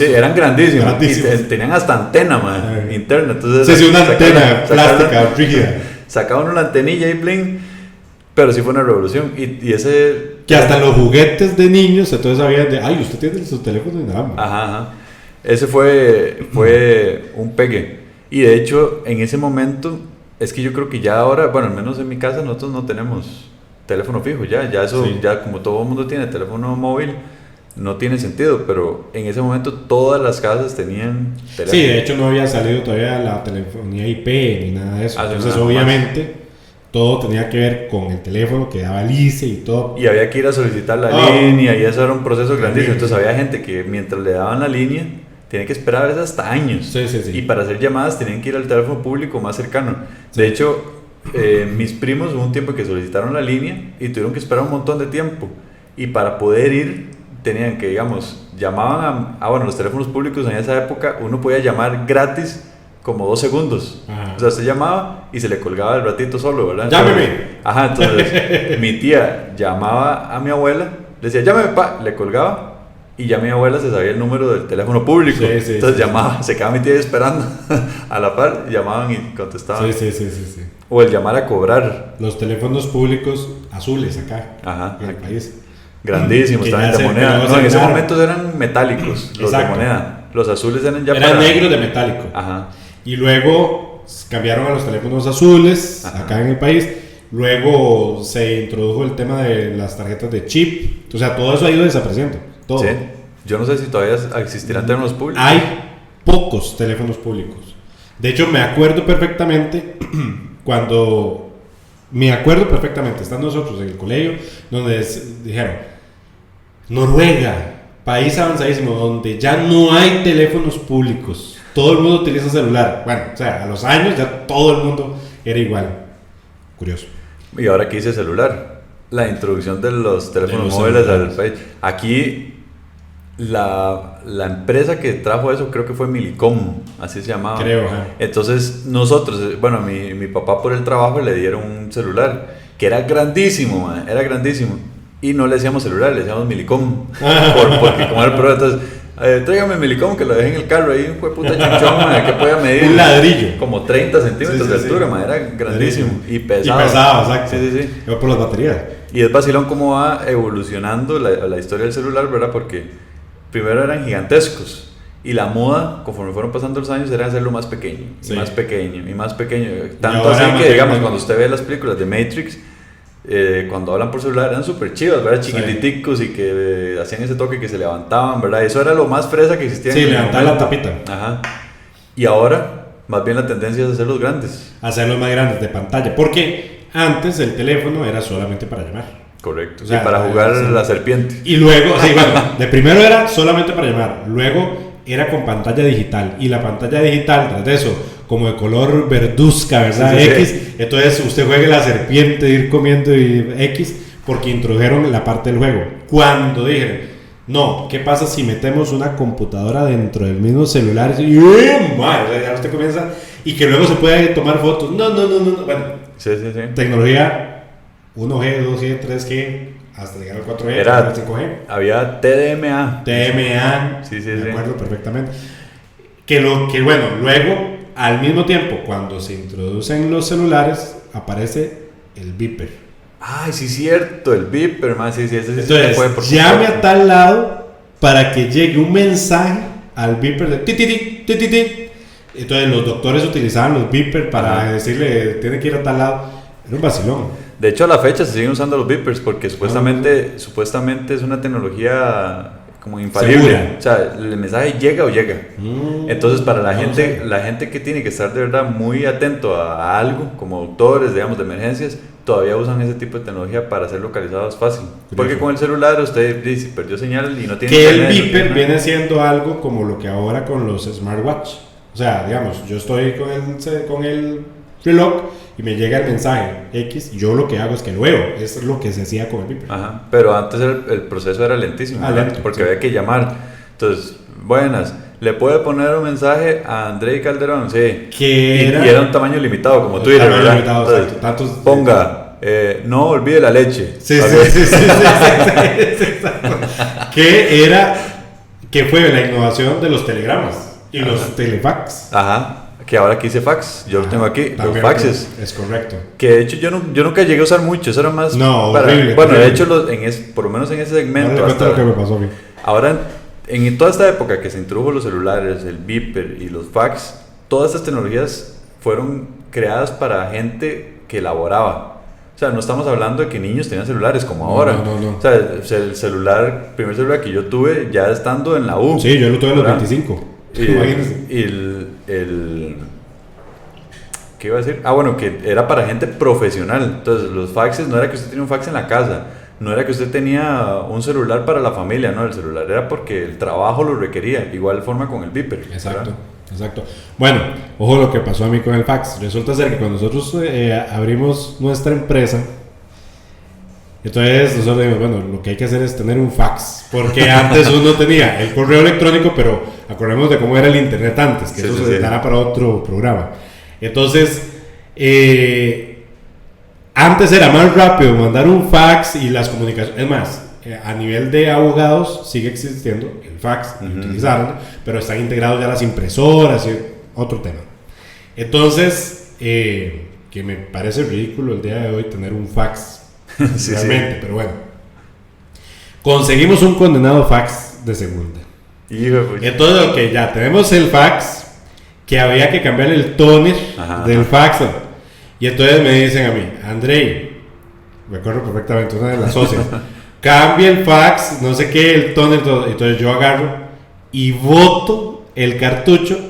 eran grandísimos. Y tenían hasta antena, interna. Entonces, sí, una antena plástica, rígida. Sacaban una antenilla y bling. Pero sí fue una revolución. Y ese... Que hasta los juguetes de niños, entonces sabían de, ay, usted tiene su teléfono inalámbrico. Ajá. Ese fue un pegue. Y de hecho, en ese momento, es que yo creo que ya ahora, bueno, al menos en mi casa, nosotros no tenemos teléfono fijo. Ya eso, ya como todo el mundo tiene teléfono móvil, no tiene sentido, pero en ese momento todas las casas tenían teléfono. Sí, de hecho no había salido todavía la telefonía IP ni nada de eso. Entonces obviamente todo tenía que ver con el teléfono que daba el ICE y todo. Y había que ir a solicitar la línea y eso era un proceso grandísimo. Entonces había gente que mientras le daban la línea tenían que esperar a veces hasta años. Sí. Y para hacer llamadas tenían que ir al teléfono público más cercano. De hecho, mis primos hubo un tiempo que solicitaron la línea y tuvieron que esperar un montón de tiempo. Y para poder ir, tenían que, digamos, llamaban bueno, los teléfonos públicos en esa época, uno podía llamar gratis como 2 segundos. Ajá. O sea, se llamaba y se le colgaba el ratito solo, ¿verdad? ¡Llámeme! Ajá, entonces mi tía llamaba a mi abuela, le decía, llámeme, pa, le colgaba. Y ya mi abuela se sabía el número del teléfono público. Entonces llamaba, se quedaba mi tía esperando a la par, llamaban y contestaban. Sí. O el llamar a cobrar. Los teléfonos públicos azules acá, ajá, en el país. Grandísimos, también de moneda. No, en ese momento eran metálicos, los de moneda. Los azules eran ya eran negros de metálico. Ajá. Y luego cambiaron a los teléfonos azules, ajá, acá en el país. Luego se introdujo el tema de las tarjetas de chip. O sea, todo eso ha ido desapareciendo. Todo. Sí. Yo no sé si todavía existirán teléfonos públicos. Hay pocos teléfonos públicos. De hecho, me acuerdo perfectamente estando nosotros en el colegio, donde dijeron, Noruega, país avanzadísimo, donde ya no hay teléfonos públicos. Todo el mundo utiliza celular. Bueno, o sea, a los años ya todo el mundo era igual. Curioso. Y ahora que dice celular, la introducción de los teléfonos móviles al país. Aquí la empresa que trajo eso creo que fue Millicom, así se llamaba. Creo, Entonces nosotros, bueno, mi papá por el trabajo le dieron un celular que era grandísimo, man, era grandísimo. Y no le decíamos celular, le decíamos Millicom. Porque como era el problema, entonces, tráigame Millicom que lo dejé en el carro ahí, fue puta chinchón, man, que podía medir. Un ladrillo. Como 30 centímetros de altura, man, era grandísimo. Y pesado. Y pesado, exacto. Sí. Yo por las baterías. Y es vacilón cómo va evolucionando la historia del celular, ¿verdad? Porque primero eran gigantescos y la moda, conforme fueron pasando los años, era hacerlo más pequeño, y más pequeño, y más pequeño. Tanto así que, digamos, cuando usted ve las películas de Matrix, cuando hablan por celular eran súper chivas, ¿verdad? Chiquititicos y que hacían ese toque que se levantaban, ¿verdad? Eso era lo más fresa que existía. Sí, levantar la tapita. Ajá. Y ahora, más bien la tendencia es hacerlos grandes. Hacerlos más grandes de pantalla, porque antes el teléfono era solamente para llamar. Correcto, o sea, para jugar la serpiente. Y luego, de primero era solamente para llamar, luego era con pantalla digital, y la pantalla digital, tras de eso, como de color verduzca, ¿verdad? X, entonces usted juegue la serpiente, ir comiendo y X, porque introdujeron la parte del juego. Cuando dijeron, no, ¿qué pasa si metemos una computadora dentro del mismo celular? Y ya usted comienza, y que luego se puede tomar fotos. No, bueno, sí. Tecnología 1G, 2G, 3G, hasta llegar al 4G, era 5G. Había TDMA. Sí, me acuerdo perfectamente. Que bueno, luego, al mismo tiempo, cuando se introducen los celulares, aparece el beeper. Ay, sí, cierto, el beeper, man, sí, ese sí. Entonces, puede por llame a tal lado para que llegue un mensaje al beeper de ti. Entonces, los doctores utilizaban los beepers para decirle, tiene que ir a tal lado. Era un vacilón. De hecho, a la fecha se siguen usando los beepers porque supuestamente es una tecnología como infalible. ¿Segura? O sea, el mensaje llega o llega. Entonces, para la gente que tiene que estar de verdad muy atento a algo, como doctores, digamos, de emergencias, todavía usan ese tipo de tecnología para ser localizados fácil. Porque con el celular usted dice, perdió señal y no tiene que internet. El beeper viene siendo algo como lo que ahora con los smartwatch. O sea, digamos, yo estoy con el reloj y me llega el mensaje X, yo lo que hago es que lo veo. Eso es lo que se hacía con el beeper. Ajá, pero antes el proceso era lentísimo, lento, porque había que llamar. Entonces, buenas, ¿le puede poner un mensaje a Andrei Calderón? Sí. Y era un tamaño limitado, como Twitter, ¿verdad? Limitado, entonces, ponga, no olvide la leche. Sí. Que fue la innovación de los telegramas y los telefax. Ajá. Que ahora aquí hice fax, yo lo tengo aquí, los faxes. Es correcto. Que de hecho yo nunca llegué a usar mucho, eso era más horrible, bueno, de hecho por lo menos en ese segmento hasta lo que me pasó a mí. Ahora en toda esta época que se introdujo los celulares, el beeper y los fax, todas estas tecnologías fueron creadas para gente que elaboraba. O sea, no estamos hablando de que niños tenían celulares como ahora. No. O sea, el primer celular que yo tuve ya estando en la U. Sí, yo lo tuve a los 25. ¿Qué iba a decir? Bueno, que era para gente profesional. Entonces, los faxes no era que usted tenía un fax en la casa. no era que usted tenía un celular para la familia, no, el celular era porque el trabajo lo requería, igual forma con el beeper. Exacto, exacto. Bueno, ojo lo que pasó a mí con el fax. Resulta ser que cuando nosotros abrimos nuestra empresa, entonces nosotros dijimos, bueno, lo que hay que hacer es tener un fax, porque antes uno tenía el correo electrónico, pero acordemos de cómo era el internet antes, que sí, eso se dará para otro programa. Entonces, antes era más rápido mandar un fax y las comunicaciones, es más, a nivel de abogados sigue existiendo el fax, utilizarlo, pero están integrados ya las impresoras y otro tema. Entonces, que me parece ridículo el día de hoy tener un fax. Sí, realmente, sí. Pero bueno, conseguimos un condenado fax de segunda. Entonces, ok, ya tenemos el fax, que había que cambiar el toner del fax. Y entonces me dicen a mí, Andrei, me acuerdo perfectamente, una de las socias, cambia el fax, no sé qué, el toner, todo. Entonces yo agarro y boto el cartucho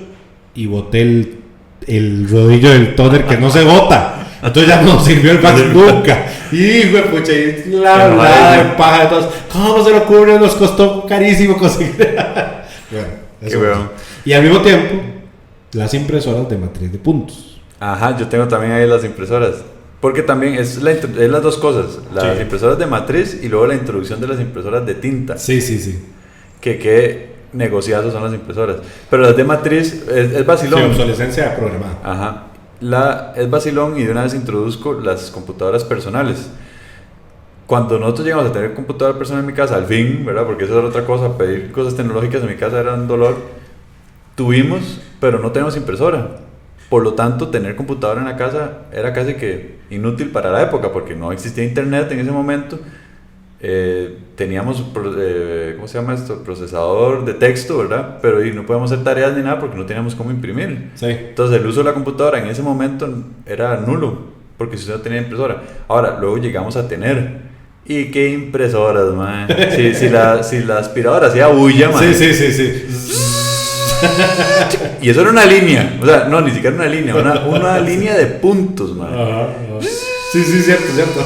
y boté el rodillo del toner que no se bota. Entonces ya no sirvió el fax nunca. Hijo de pucha, y la verdad de paja de todos. ¿Cómo se lo ocurre? Nos costó carísimo conseguir. Bueno, eso. Bueno. Y al mismo tiempo, las impresoras de matriz de puntos. Ajá, yo tengo también ahí las impresoras. Porque también es las dos cosas. Las impresoras de matriz y luego la introducción de las impresoras de tinta. Sí, sí, sí. Que negociados son las impresoras. Pero las de matriz es vacilón. Sí, obsolescencia programada. Ajá. Es vacilón y de una vez introduzco las computadoras personales. Cuando nosotros llegamos a tener computadora personal en mi casa, al fin, ¿verdad? Porque eso era otra cosa, pedir cosas tecnológicas en mi casa era un dolor. Tuvimos, pero no tenemos impresora. Por lo tanto, tener computadora en la casa era casi que inútil para la época, porque no existía internet en ese momento. Teníamos, ¿cómo se llama esto? Procesador de texto, ¿verdad? Pero no podíamos hacer tareas ni nada porque no teníamos cómo imprimir. Sí. Entonces el uso de la computadora en ese momento era nulo, porque si usted no tenía impresora. Ahora, luego llegamos a tener. ¿Y qué impresoras, man? Si la aspiradora hacía bulla, man. Sí. Y eso era una línea. O sea, no, ni siquiera una línea. Una línea de puntos, man. Sí, cierto.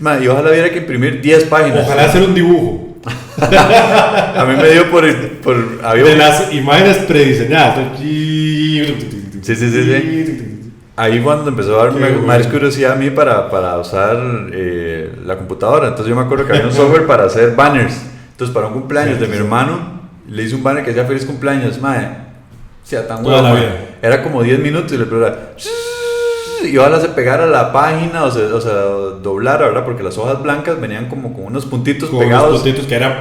Man, y ojalá hubiera que imprimir 10 páginas. Ojalá hacer un dibujo. A mí me dio por de las imágenes prediseñadas. Sí. Ahí cuando empezó a darme más curiosidad a mí para usar la computadora. Entonces yo me acuerdo que había un software para hacer banners. Entonces para un cumpleaños de mi hermano le hice un banner que decía feliz cumpleaños. Madre, sea tan bueno. Era como 10 minutos y le preguntaba y ojalá se pegara a la página o sea doblara, ¿verdad? Porque las hojas blancas venían como con unos puntitos pegados. Unos puntitos que eran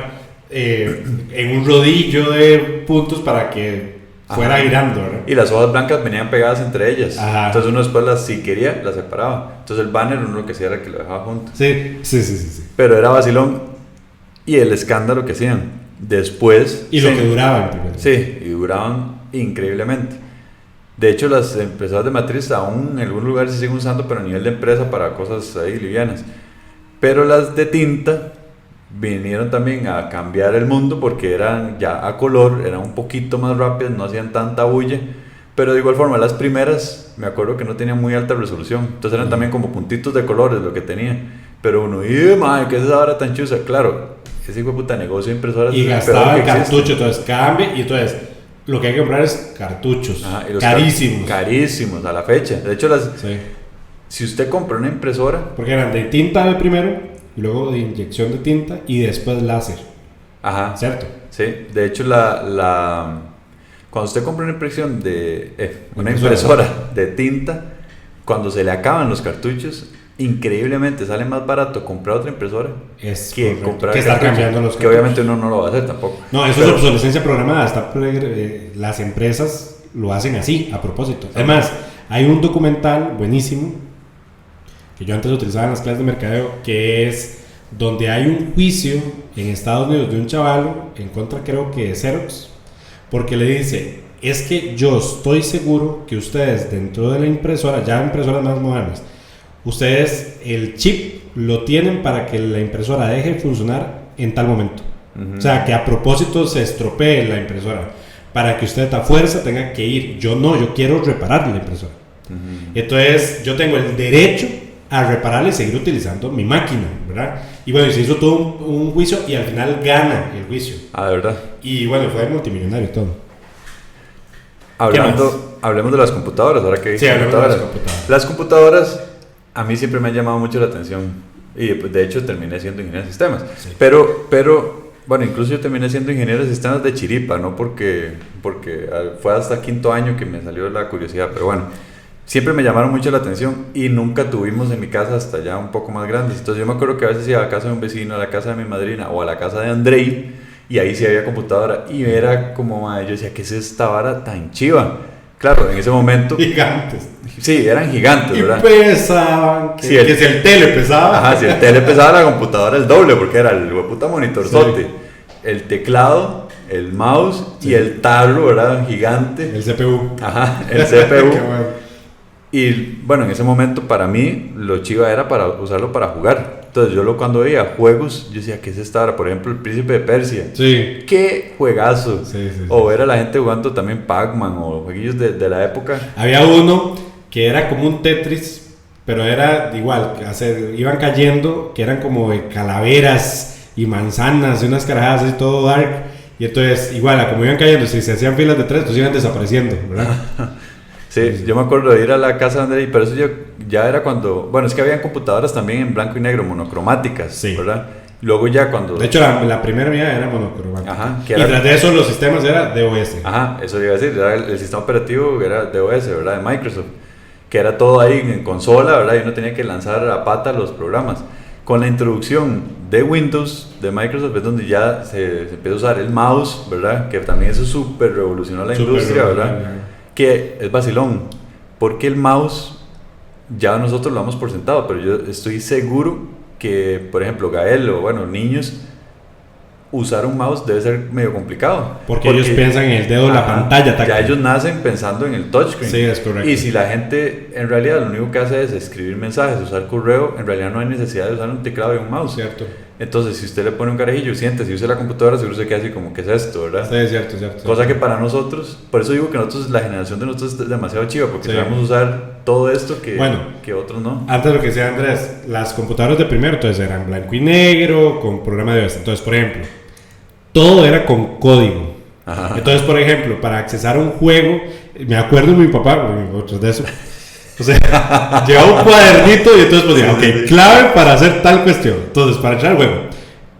en un rodillo de puntos para que fuera girando, ¿verdad? Y las hojas blancas venían pegadas entre ellas. Ajá. Entonces uno después si quería, las separaba. Entonces el banner uno lo que hacía era que lo dejaba junto. Sí. Pero era vacilón. Y el escándalo que hacían. Después... Y lo que duraban primero. Sí, y duraban increíblemente. De hecho, las impresoras de matriz aún en algunos lugares se siguen usando, pero a nivel de empresa para cosas ahí livianas. Pero las de tinta vinieron también a cambiar el mundo porque eran ya a color, eran un poquito más rápidas, no hacían tanta bulla. Pero de igual forma, las primeras, me acuerdo que no tenían muy alta resolución. Entonces eran también como puntitos de colores lo que tenía. Pero uno, madre, ¿qué es esa hora tan chusa? Claro, ese hijo de puta negocio de impresoras. Y gastaba el cartucho, entonces cambia y entonces... Lo que hay que comprar es cartuchos. Carísimos. Carísimos a la fecha. De hecho, si usted compra una impresora... Porque eran de tinta de primero, y luego de inyección de tinta y después láser. Ajá. ¿Cierto? Sí. De hecho, cuando usted compra una impresión una impresora de tinta, cuando se le acaban los cartuchos... Increíblemente sale más barato comprar otra impresora que comprar que estar cambiando los cartuchos. Que obviamente uno no lo va a hacer tampoco. No, eso es obsolescencia programada. Las empresas lo hacen así, a propósito. Además, hay un documental buenísimo que yo antes utilizaba en las clases de mercadeo, que es donde hay un juicio en Estados Unidos de un chaval en contra, creo que de Xerox, porque le dice: es que yo estoy seguro que ustedes dentro de la impresora, ya impresoras más modernas, ustedes el chip lo tienen para que la impresora deje de funcionar en tal momento. O sea, que a propósito se estropee la impresora para que usted a fuerza tenga que ir. Yo quiero reparar la impresora. Entonces yo tengo el derecho a repararla y seguir utilizando mi máquina, ¿verdad? Y bueno, se hizo todo un juicio y al final gana el juicio. Ah, ¿de verdad? Y bueno, fue multimillonario y todo. Hablemos de las computadoras, ahora que sí, hablemos de las computadoras. Las computadoras a mí siempre me han llamado mucho la atención y pues, de hecho terminé siendo ingeniero de sistemas. Sí. Pero bueno, incluso yo terminé siendo ingeniero de sistemas de chiripa, no porque fue hasta quinto año que me salió la curiosidad, pero bueno, siempre me llamaron mucho la atención y nunca tuvimos en mi casa hasta ya un poco más grandes. Entonces yo me acuerdo que a veces iba a la casa de un vecino, a la casa de mi madrina o a la casa de Andrei y ahí sí había computadora y era como, yo decía, ¿qué es esta vara tan chiva? Claro, en ese momento... Gigantes. Sí, eran gigantes, y ¿verdad? Pesaban. Que si el tele pesaba. Ajá, si el tele pesaba, la computadora el doble, porque era el hueputa monitorzote. Sí. El teclado, el mouse y el tablo, ¿verdad? Gigante. El CPU. Ajá, el CPU. Qué bueno. Y bueno, en ese momento para mí lo chiva era para usarlo para jugar. Entonces yo cuando veía juegos, yo decía, ¿qué es esta hora? Por ejemplo, el Príncipe de Persia. Sí. ¡Qué juegazo! Sí. O ver a la gente jugando también Pac-Man o jueguillos de la época. Había uno que era como un Tetris, pero era igual, iban cayendo, que eran como de calaveras y manzanas y unas carajadas así todo dark. Y entonces, igual, como iban cayendo, si se hacían filas de 3, pues iban desapareciendo, ¿verdad? Sí, yo me acuerdo de ir a la casa de André, pero eso ya era cuando... Bueno, es que habían computadoras también en blanco y negro, monocromáticas, sí. ¿Verdad? Luego ya cuando... De hecho, la primera mía era monocromática. Ajá. Y tras de eso los sistemas eran DOS. Ajá, eso iba a decir, el sistema operativo era DOS, ¿verdad? De Microsoft. Que era todo ahí en consola, ¿verdad? Y uno tenía que lanzar a pata los programas. Con la introducción de Windows, de Microsoft, es donde ya se empieza a usar el mouse, ¿verdad? Que también eso súper revolucionó la industria, ¿verdad? Que es vacilón, porque el mouse ya nosotros lo damos por sentado, pero yo estoy seguro que, por ejemplo, Gael o bueno, niños, usar un mouse debe ser medio complicado. Porque ellos piensan en el dedo de la pantalla. Ya ellos nacen pensando en el touchscreen. Sí, es correcto. Y si la gente en realidad lo único que hace es escribir mensajes, usar correo, en realidad no hay necesidad de usar un teclado y un mouse. Cierto. Entonces, si usted le pone un carajillo, siéntese y usa la computadora, seguro se queda así como, ¿qué es esto, verdad? Sí, es cierto. Cosa que para nosotros, por eso digo que nosotros, la generación de nosotros es demasiado chiva, porque sabemos usar todo esto que otros no. Antes de lo que decía Andrés, las computadoras de primero, entonces eran blanco y negro, con programa de OS. Entonces, por ejemplo, todo era con código. Ajá. Entonces, por ejemplo, para accesar a un juego, me acuerdo de mi papá, otros de eso. O sea, llevaba un cuadernito y entonces ponía, clave para hacer tal cuestión. Entonces, para entrar al juego,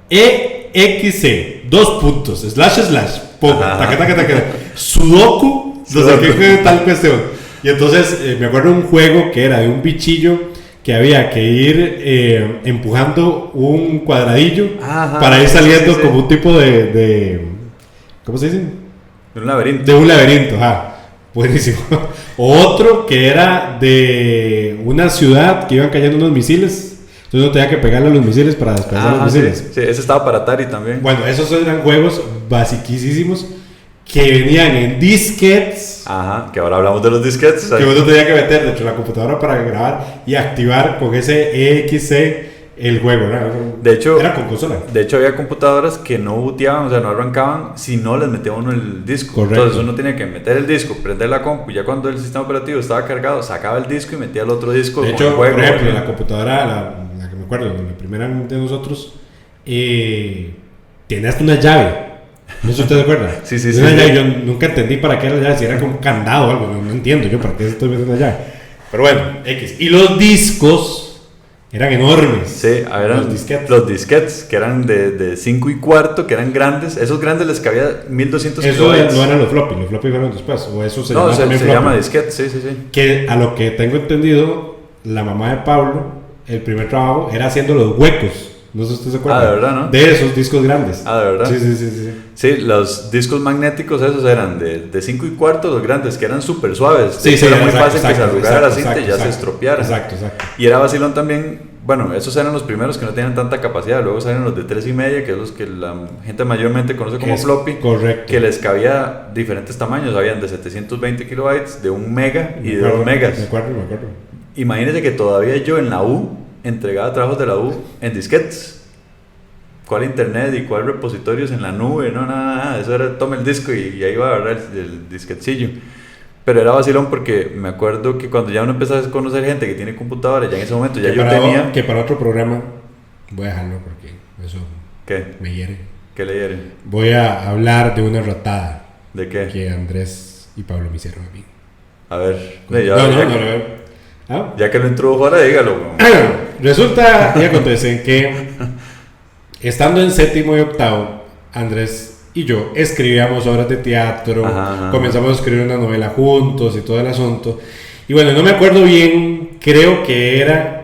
EXC, 2 puntos, // taca, Sudoku, no sé qué tal cuestión. Y entonces, me acuerdo de un juego que era de un bichillo que había que ir empujando un cuadradillo para ir saliendo como un tipo de ¿cómo se dice? De un laberinto. De un laberinto, buenísimo. Otro que era de una ciudad que iban cayendo unos misiles. Entonces uno tenía que pegarle a los misiles para desplazar los misiles. Sí, ese estaba para Atari también. Bueno, esos eran juegos basiquísimos que venían en disquetes. Ajá, que ahora hablamos de los disquetes. Que uno tenía que meter dentro de la computadora para grabar y activar con ese EXC el juego, ¿no? De hecho, era con consola. De hecho, había computadoras que no booteaban, o sea, no arrancaban si no les metía uno el disco. Correcto. Entonces uno tenía que meter el disco, prender la compu, y ya cuando el sistema operativo estaba cargado, sacaba el disco y metía el otro disco. De hecho, por ejemplo, la computadora, la que me acuerdo, la primera de nosotros, tiene hasta una llave. ¿No sé si usted se acuerda? Sí. Llave, yo nunca entendí para qué era la llave, si era como un candado o algo, no entiendo yo para qué estoy metiendo la llave. Pero bueno, X. Y los discos eran enormes. Sí, eran los disquetes que eran de 5 y cuarto, que eran grandes. Esos grandes les cabía 1200 kilobytes. Eso no eran los floppy fueron después. O eso se llama también floppy. Llama disquete, sí. Que a lo que tengo entendido, la mamá de Pablo, el primer trabajo era haciendo los huecos. No sé si usted se acuerda. ¿De verdad, no? De esos discos grandes. ¿De verdad? Sí. Sí, los discos magnéticos esos eran de 5 y cuarto, los grandes, que eran súper suaves. Sí, era muy fácil que se arrugara la cinta y ya se estropeara. Exacto. Y era vacilón también, bueno, esos eran los primeros que no tenían tanta capacidad. Luego salieron los de 3,5, que es los que la gente mayormente conoce como floppy. Correcto. Que les cabía diferentes tamaños. Habían de 720 kilobytes, de 1 mega y de 2 megas. Me acuerdo. Imagínense que todavía yo en la U entregaba trabajos de la U en disquetes. ¿Cuál internet y cuál repositorios en la nube? No, nada. Eso era, toma el disco y ahí va a agarrar el disquetcillo. Pero era vacilón porque me acuerdo que cuando ya uno empezó a conocer gente que tiene computadora, ya en ese momento ya yo tenía... Que para otro programa, voy a dejarlo porque eso ¿Qué? Me hiere. ¿Qué le hiere? Voy a hablar de una ratada. ¿De qué? Que Andrés y Pablo me hicieron a mí. A ver. Ya que lo introdujo ahora, dígalo. Resulta y acontece que estando en séptimo y octavo, Andrés y yo escribíamos obras de teatro, comenzamos a escribir una novela juntos y todo el asunto. Y bueno, no me acuerdo bien, creo que era...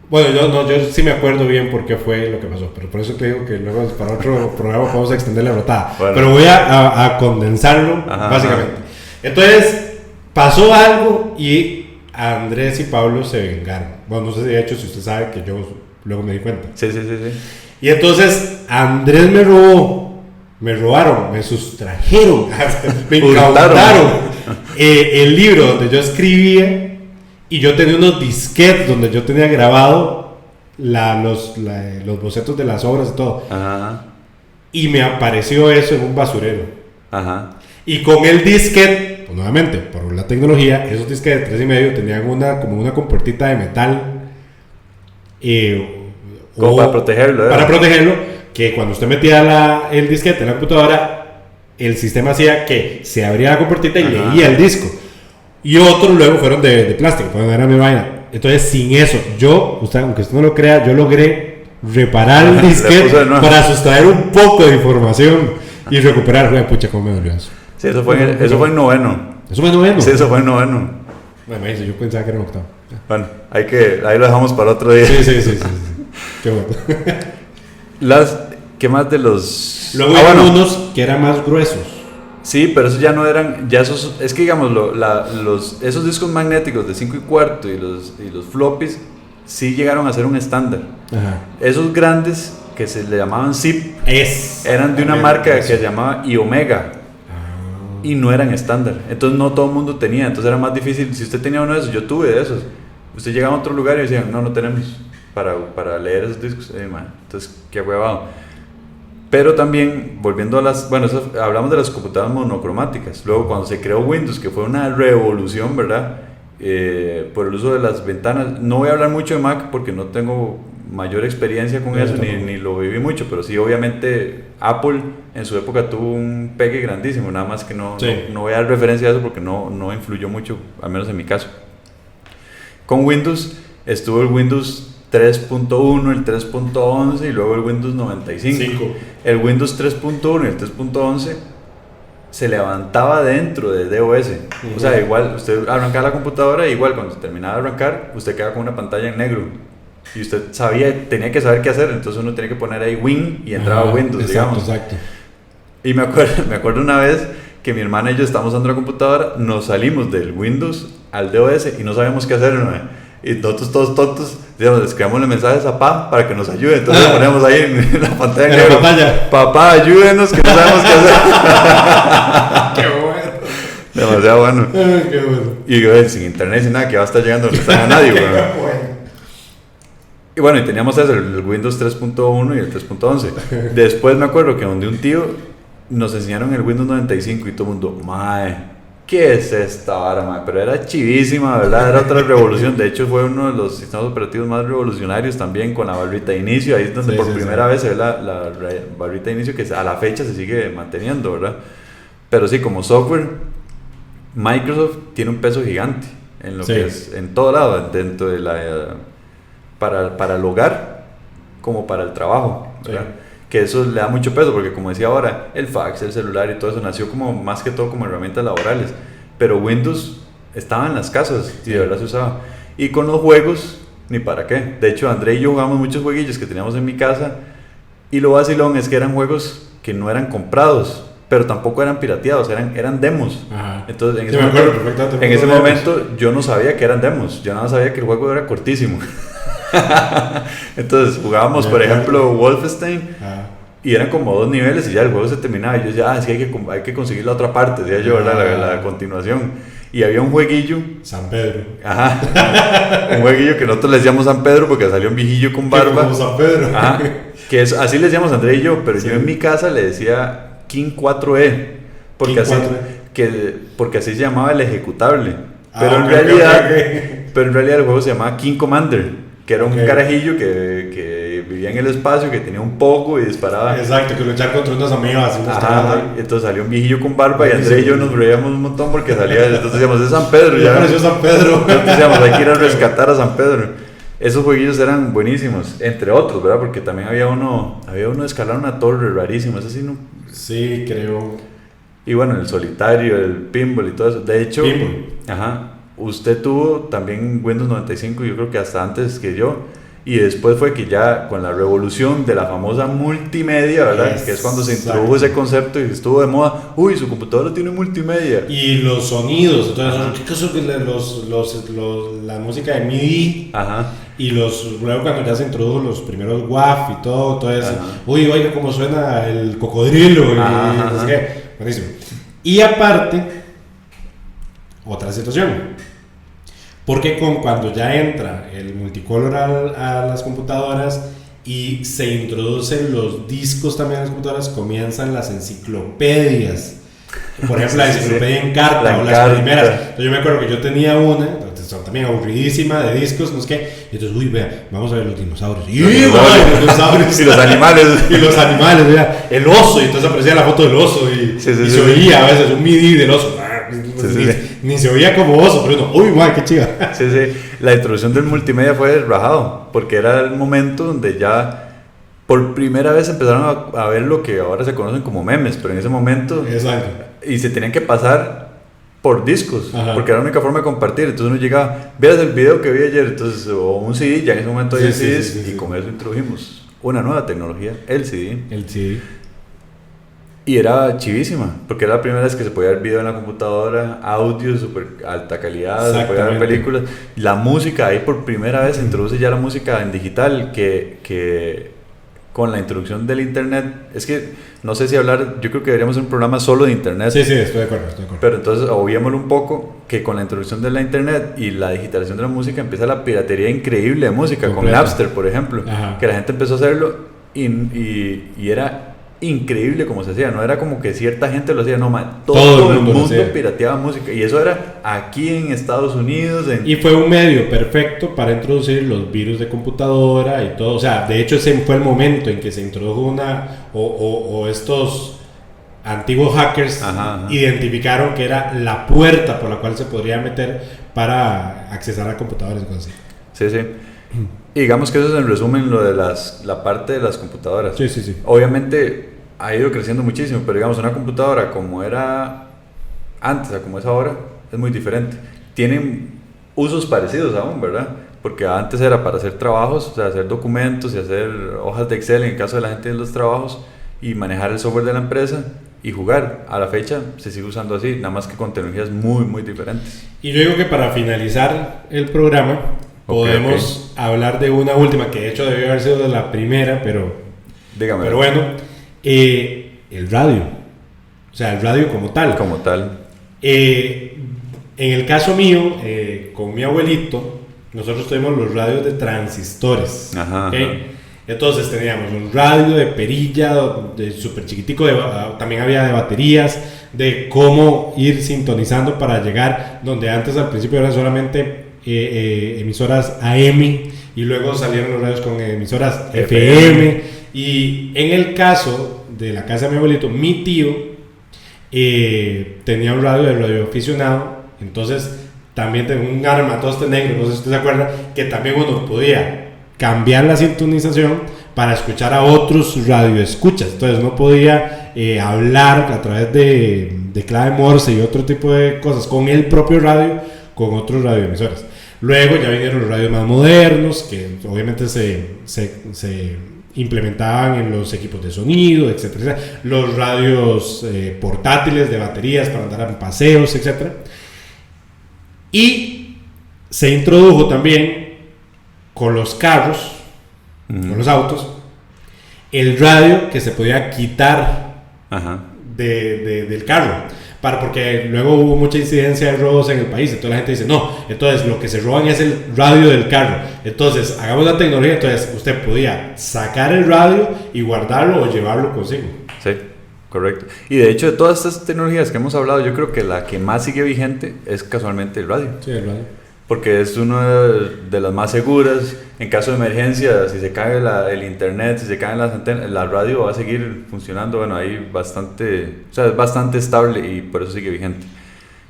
Bueno, yo sí me acuerdo bien por qué fue lo que pasó, pero por eso te digo que luego para otro programa vamos a extender la rotada. Bueno. Pero voy a condensarlo, básicamente. Entonces, pasó algo y Andrés y Pablo se vengaron. Bueno, no sé si de hecho, si usted sabe que yo luego me di cuenta. Sí. Y entonces, Andrés me robaron, me sustrajeron, me incautaron el libro donde yo escribía. Y yo tenía unos disquetes donde yo tenía grabado los bocetos de las obras y todo. Ajá. Y me apareció eso en un basurero. Ajá. Y con el disquete, pues nuevamente, por la tecnología, esos disquetes de 3.5 tenían como una compuertita de metal. Como para protegerlo. Para protegerlo, que cuando usted metía el disquete en la computadora, el sistema hacía que se abría la compuertita y leía el disco. Y otros luego fueron de plástico, cuando era mi vaina. Entonces, sin eso, aunque usted no lo crea, yo logré reparar el disquete para sustraer un poco de información y recuperar. Pucha, cómo me dolió eso. Sí, eso fue en noveno. ¿Eso fue en noveno? Sí, eso fue en noveno. Bueno, yo pensaba que era en octavo. Bueno, ahí lo dejamos para otro día. Sí. Qué bueno. ¿Qué más de los...? Luego eran unos que eran más gruesos. Sí, pero esos ya no eran, es que digamos, esos discos magnéticos de 5 1/4 y los floppies sí llegaron a ser un estándar. Ajá. Esos grandes que se le llamaban ZIP eran de una marca que se llamaba iOmega y no eran estándar, entonces no todo el mundo tenía, entonces era más difícil. Si usted tenía uno de esos, yo tuve de esos, usted llegaba a otro lugar y decían, no tenemos para leer esos discos, entonces qué huevado. Pero también, volviendo hablamos de las computadoras monocromáticas. Luego, cuando se creó Windows, que fue una revolución, ¿verdad? Por el uso de las ventanas. No voy a hablar mucho de Mac porque no tengo mayor experiencia con eso, ni lo viví mucho. Pero sí, obviamente, Apple en su época tuvo un pegue grandísimo. Nada más que no voy a dar referencia a eso porque no influyó mucho, al menos en mi caso. Con Windows estuvo el Windows 3.1, el 3.11 y luego el Windows 95. El Windows 3.1 y el 3.11 se levantaba dentro de DOS. O sea, igual usted arrancaba la computadora, igual cuando terminaba de arrancar, usted quedaba con una pantalla en negro. Y usted tenía que saber qué hacer, entonces uno tenía que poner ahí Win y entraba Windows, digamos. Exacto. Y me acuerdo una vez que mi hermana y yo estábamos usando la computadora, nos salimos del Windows al DOS y no sabíamos qué hacer, ¿no? Y nosotros todos tontos, digamos, escribamos mensajes a papá para que nos ayude. Entonces le poníamos ahí en la pantalla. Papá, ayúdenos que no sabemos qué hacer. Qué bueno. Demasiado bueno. Qué bueno. Y sin internet, sin nada, que va a estar llegando no está a nadie. Bueno. Y bueno, y teníamos eso, el Windows 3.1 y el 3.11. Después me acuerdo que donde un tío nos enseñaron el Windows 95 y todo el mundo, mae, ¿qué es esta vara, mae? Pero era chivísima, ¿verdad? Era otra revolución. De hecho, fue uno de los sistemas operativos más revolucionarios también, con la barrita de inicio. Ahí es donde por primera vez se ve la barrita de inicio, que a la fecha se sigue manteniendo, ¿verdad? Pero sí, como software, Microsoft tiene un peso gigante en lo que es, en todo lado, dentro de para el hogar como para el trabajo, ¿verdad? Que eso le da mucho peso, porque como decía ahora, el fax, el celular y todo eso nació como más que todo como herramientas laborales, pero Windows estaba en las casas y de verdad se usaba. Y con los juegos, ni para qué. De hecho, André y yo jugamos muchos jueguillos que teníamos en mi casa, y lo vacilón es que eran juegos que no eran comprados, pero tampoco eran pirateados, eran demos. Ajá. Entonces, en ese momento yo no sabía que eran demos, yo nada más sabía que el juego era cortísimo. Entonces jugábamos, por ejemplo, Wolfenstein, y eran como 2 niveles y ya el juego se terminaba. Y yo ya, sí, hay que conseguir la otra parte, decía yo, la continuación. Y había un jueguillo, San Pedro. Ajá. Un jueguillo que nosotros le decíamos San Pedro porque salió un viejillo con barba. Como San Pedro. Ajá. Que así le decíamos André y yo, pero yo en mi casa le decía King 4E. Porque porque así se llamaba el ejecutable. Pero, en realidad el juego se llamaba King Commander, que era un carajillo que vivía en el espacio, que tenía un poco y disparaba. Exacto, que luchar contra unas amebas. Entonces salió un viejillo con barba y André y yo nos reíamos un montón porque salía, entonces decíamos, es San Pedro. Ya apareció San Pedro. Entonces decíamos, hay que ir a rescatar a San Pedro. Esos jueguillos eran buenísimos, entre otros, ¿verdad? Porque también había uno de escalar una torre rarísimo, ese sí no. Sí, creo. Y bueno, el solitario, el pinball y todo eso. De hecho, usted tuvo también Windows 95, yo creo que hasta antes que yo. Y después fue que ya con la revolución de la famosa multimedia, ¿verdad? Que es cuando se introdujo ese concepto y estuvo de moda. Uy, su computadora tiene multimedia. Y los sonidos, entonces, ¿qué caso que la música de MIDI? Y luego cuando ya se introdujo los primeros WAV y todo eso. Uy, oiga cómo suena el cocodrilo. No sé qué. Buenísimo. Y aparte, otra situación. Porque cuando ya entra el multicolor a las computadoras y se introducen los discos también a las computadoras, comienzan las enciclopedias. Por ejemplo, la enciclopedia en carta o las primeras. Entonces, yo me acuerdo que yo tenía una, también aburridísima, de discos, no sé qué. Y entonces, uy, vea, vamos a ver los dinosaurios. Y los animales. Y los animales, vea, el oso. Y entonces aparecía la foto del oso y se oía a veces un MIDI del oso. Ni se oía como oso, pero no, uy, guay, qué chiva. La introducción del multimedia fue rajado, porque era el momento donde ya por primera vez empezaron a ver lo que ahora se conocen como memes, pero en ese momento. Exacto. Y se tenían que pasar por discos, porque era la única forma de compartir. Entonces uno llegaba, veas el video que vi ayer, entonces, o un CD, ya en ese momento había CDs, y con eso introdujimos una nueva tecnología, el CD. Y era chivísima, porque era la primera vez que se podía ver video en la computadora, audio super alta calidad, se podía ver películas. La música, ahí por primera vez se introduce ya la música en digital, que con la introducción del internet, es que no sé si hablar, yo creo que deberíamos hacer un programa solo de internet. Sí, estoy de acuerdo. Pero entonces obviémoslo un poco, que con la introducción de la internet y la digitalización de la música empieza la piratería increíble de música, con Napster, por ejemplo, que la gente empezó a hacerlo y era increíble como se hacía, no era como que cierta gente lo hacía, no, todo el mundo pirateaba música, y eso era aquí en Estados Unidos. Y fue un medio perfecto para introducir los virus de computadora y todo, o sea, de hecho ese fue el momento en que se introdujo o estos antiguos hackers identificaron que era la puerta por la cual se podría meter para accesar a computadores y cosas así. Sí. Y digamos que eso es en resumen lo de la parte de las computadoras. Sí. Obviamente ha ido creciendo muchísimo, pero digamos una computadora como era antes a como es ahora es muy diferente. Tienen usos parecidos aún, ¿verdad? Porque antes era para hacer trabajos, o sea, hacer documentos y hacer hojas de Excel en el caso de la gente de los trabajos y manejar el software de la empresa y jugar. A la fecha se sigue usando así, nada más que con tecnologías muy, muy diferentes. Y yo digo que para finalizar el programa podemos hablar de una última, que de hecho debió haber sido de la primera, pero bueno, el radio. O sea, el radio como tal. En el caso mío, con mi abuelito, nosotros tuvimos los radios de transistores. Entonces teníamos un radio de perilla, súper chiquitico, también había de baterías, de cómo ir sintonizando para llegar, donde antes al principio eran solamente emisoras AM y luego salieron los radios con emisoras FM. Y en el caso de la casa de mi abuelito, mi tío tenía un radio de radioaficionado, entonces también tenía un armatoste negro, no sé si usted se acuerda, que también uno podía cambiar la sintonización para escuchar a otros radioescuchas, entonces no podía hablar a través de clave Morse y otro tipo de cosas con el propio radio, con otros radioemisoras. Luego ya vinieron los radios más modernos, que obviamente se implementaban en los equipos de sonido, etcétera, los radios portátiles de baterías para andar en paseos, etcétera. Y se introdujo también con los carros, con los autos, el radio que se podía quitar del carro. Porque luego hubo mucha incidencia de robos en el país, entonces la gente dice, no, entonces lo que se roban es el radio del carro, entonces hagamos la tecnología, entonces usted podía sacar el radio y guardarlo o llevarlo consigo. Sí. Correcto. Y de hecho, de todas estas tecnologías que hemos hablado, yo creo que la que más sigue vigente es casualmente el radio. Sí, el radio. Porque es una de las más seguras. En caso de emergencia, si se cae el internet, si se caen las antenas, la radio va a seguir funcionando. Bueno, ahí bastante, o sea, es bastante estable y por eso sigue vigente.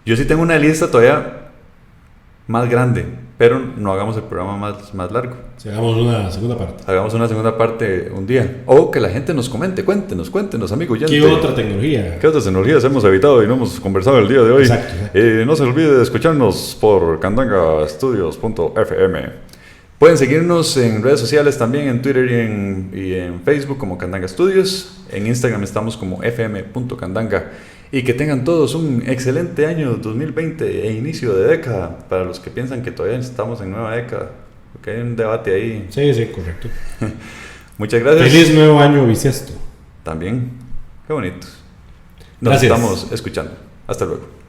Yo sí tengo una lista todavía más grande, pero no hagamos el programa más largo. Si hagamos una segunda parte. Hagamos una segunda parte un día. O que la gente nos comente, cuéntenos, amigos. ¿Qué otra tecnología? ¿Qué otras tecnologías hemos evitado y no hemos conversado el día de hoy? Exacto. No se olvide de escucharnos por candangastudios.fm. Pueden seguirnos en redes sociales también, en Twitter y en Facebook como Candanga Studios. En Instagram estamos como fm.candanga. Y que tengan todos un excelente año 2020 e inicio de década. Para los que piensan que todavía estamos en nueva década. Porque hay un debate ahí. Sí, correcto. Muchas gracias. Feliz nuevo año bisiesto. También. Qué bonito. Nos Gracias. estamos escuchando. Hasta luego.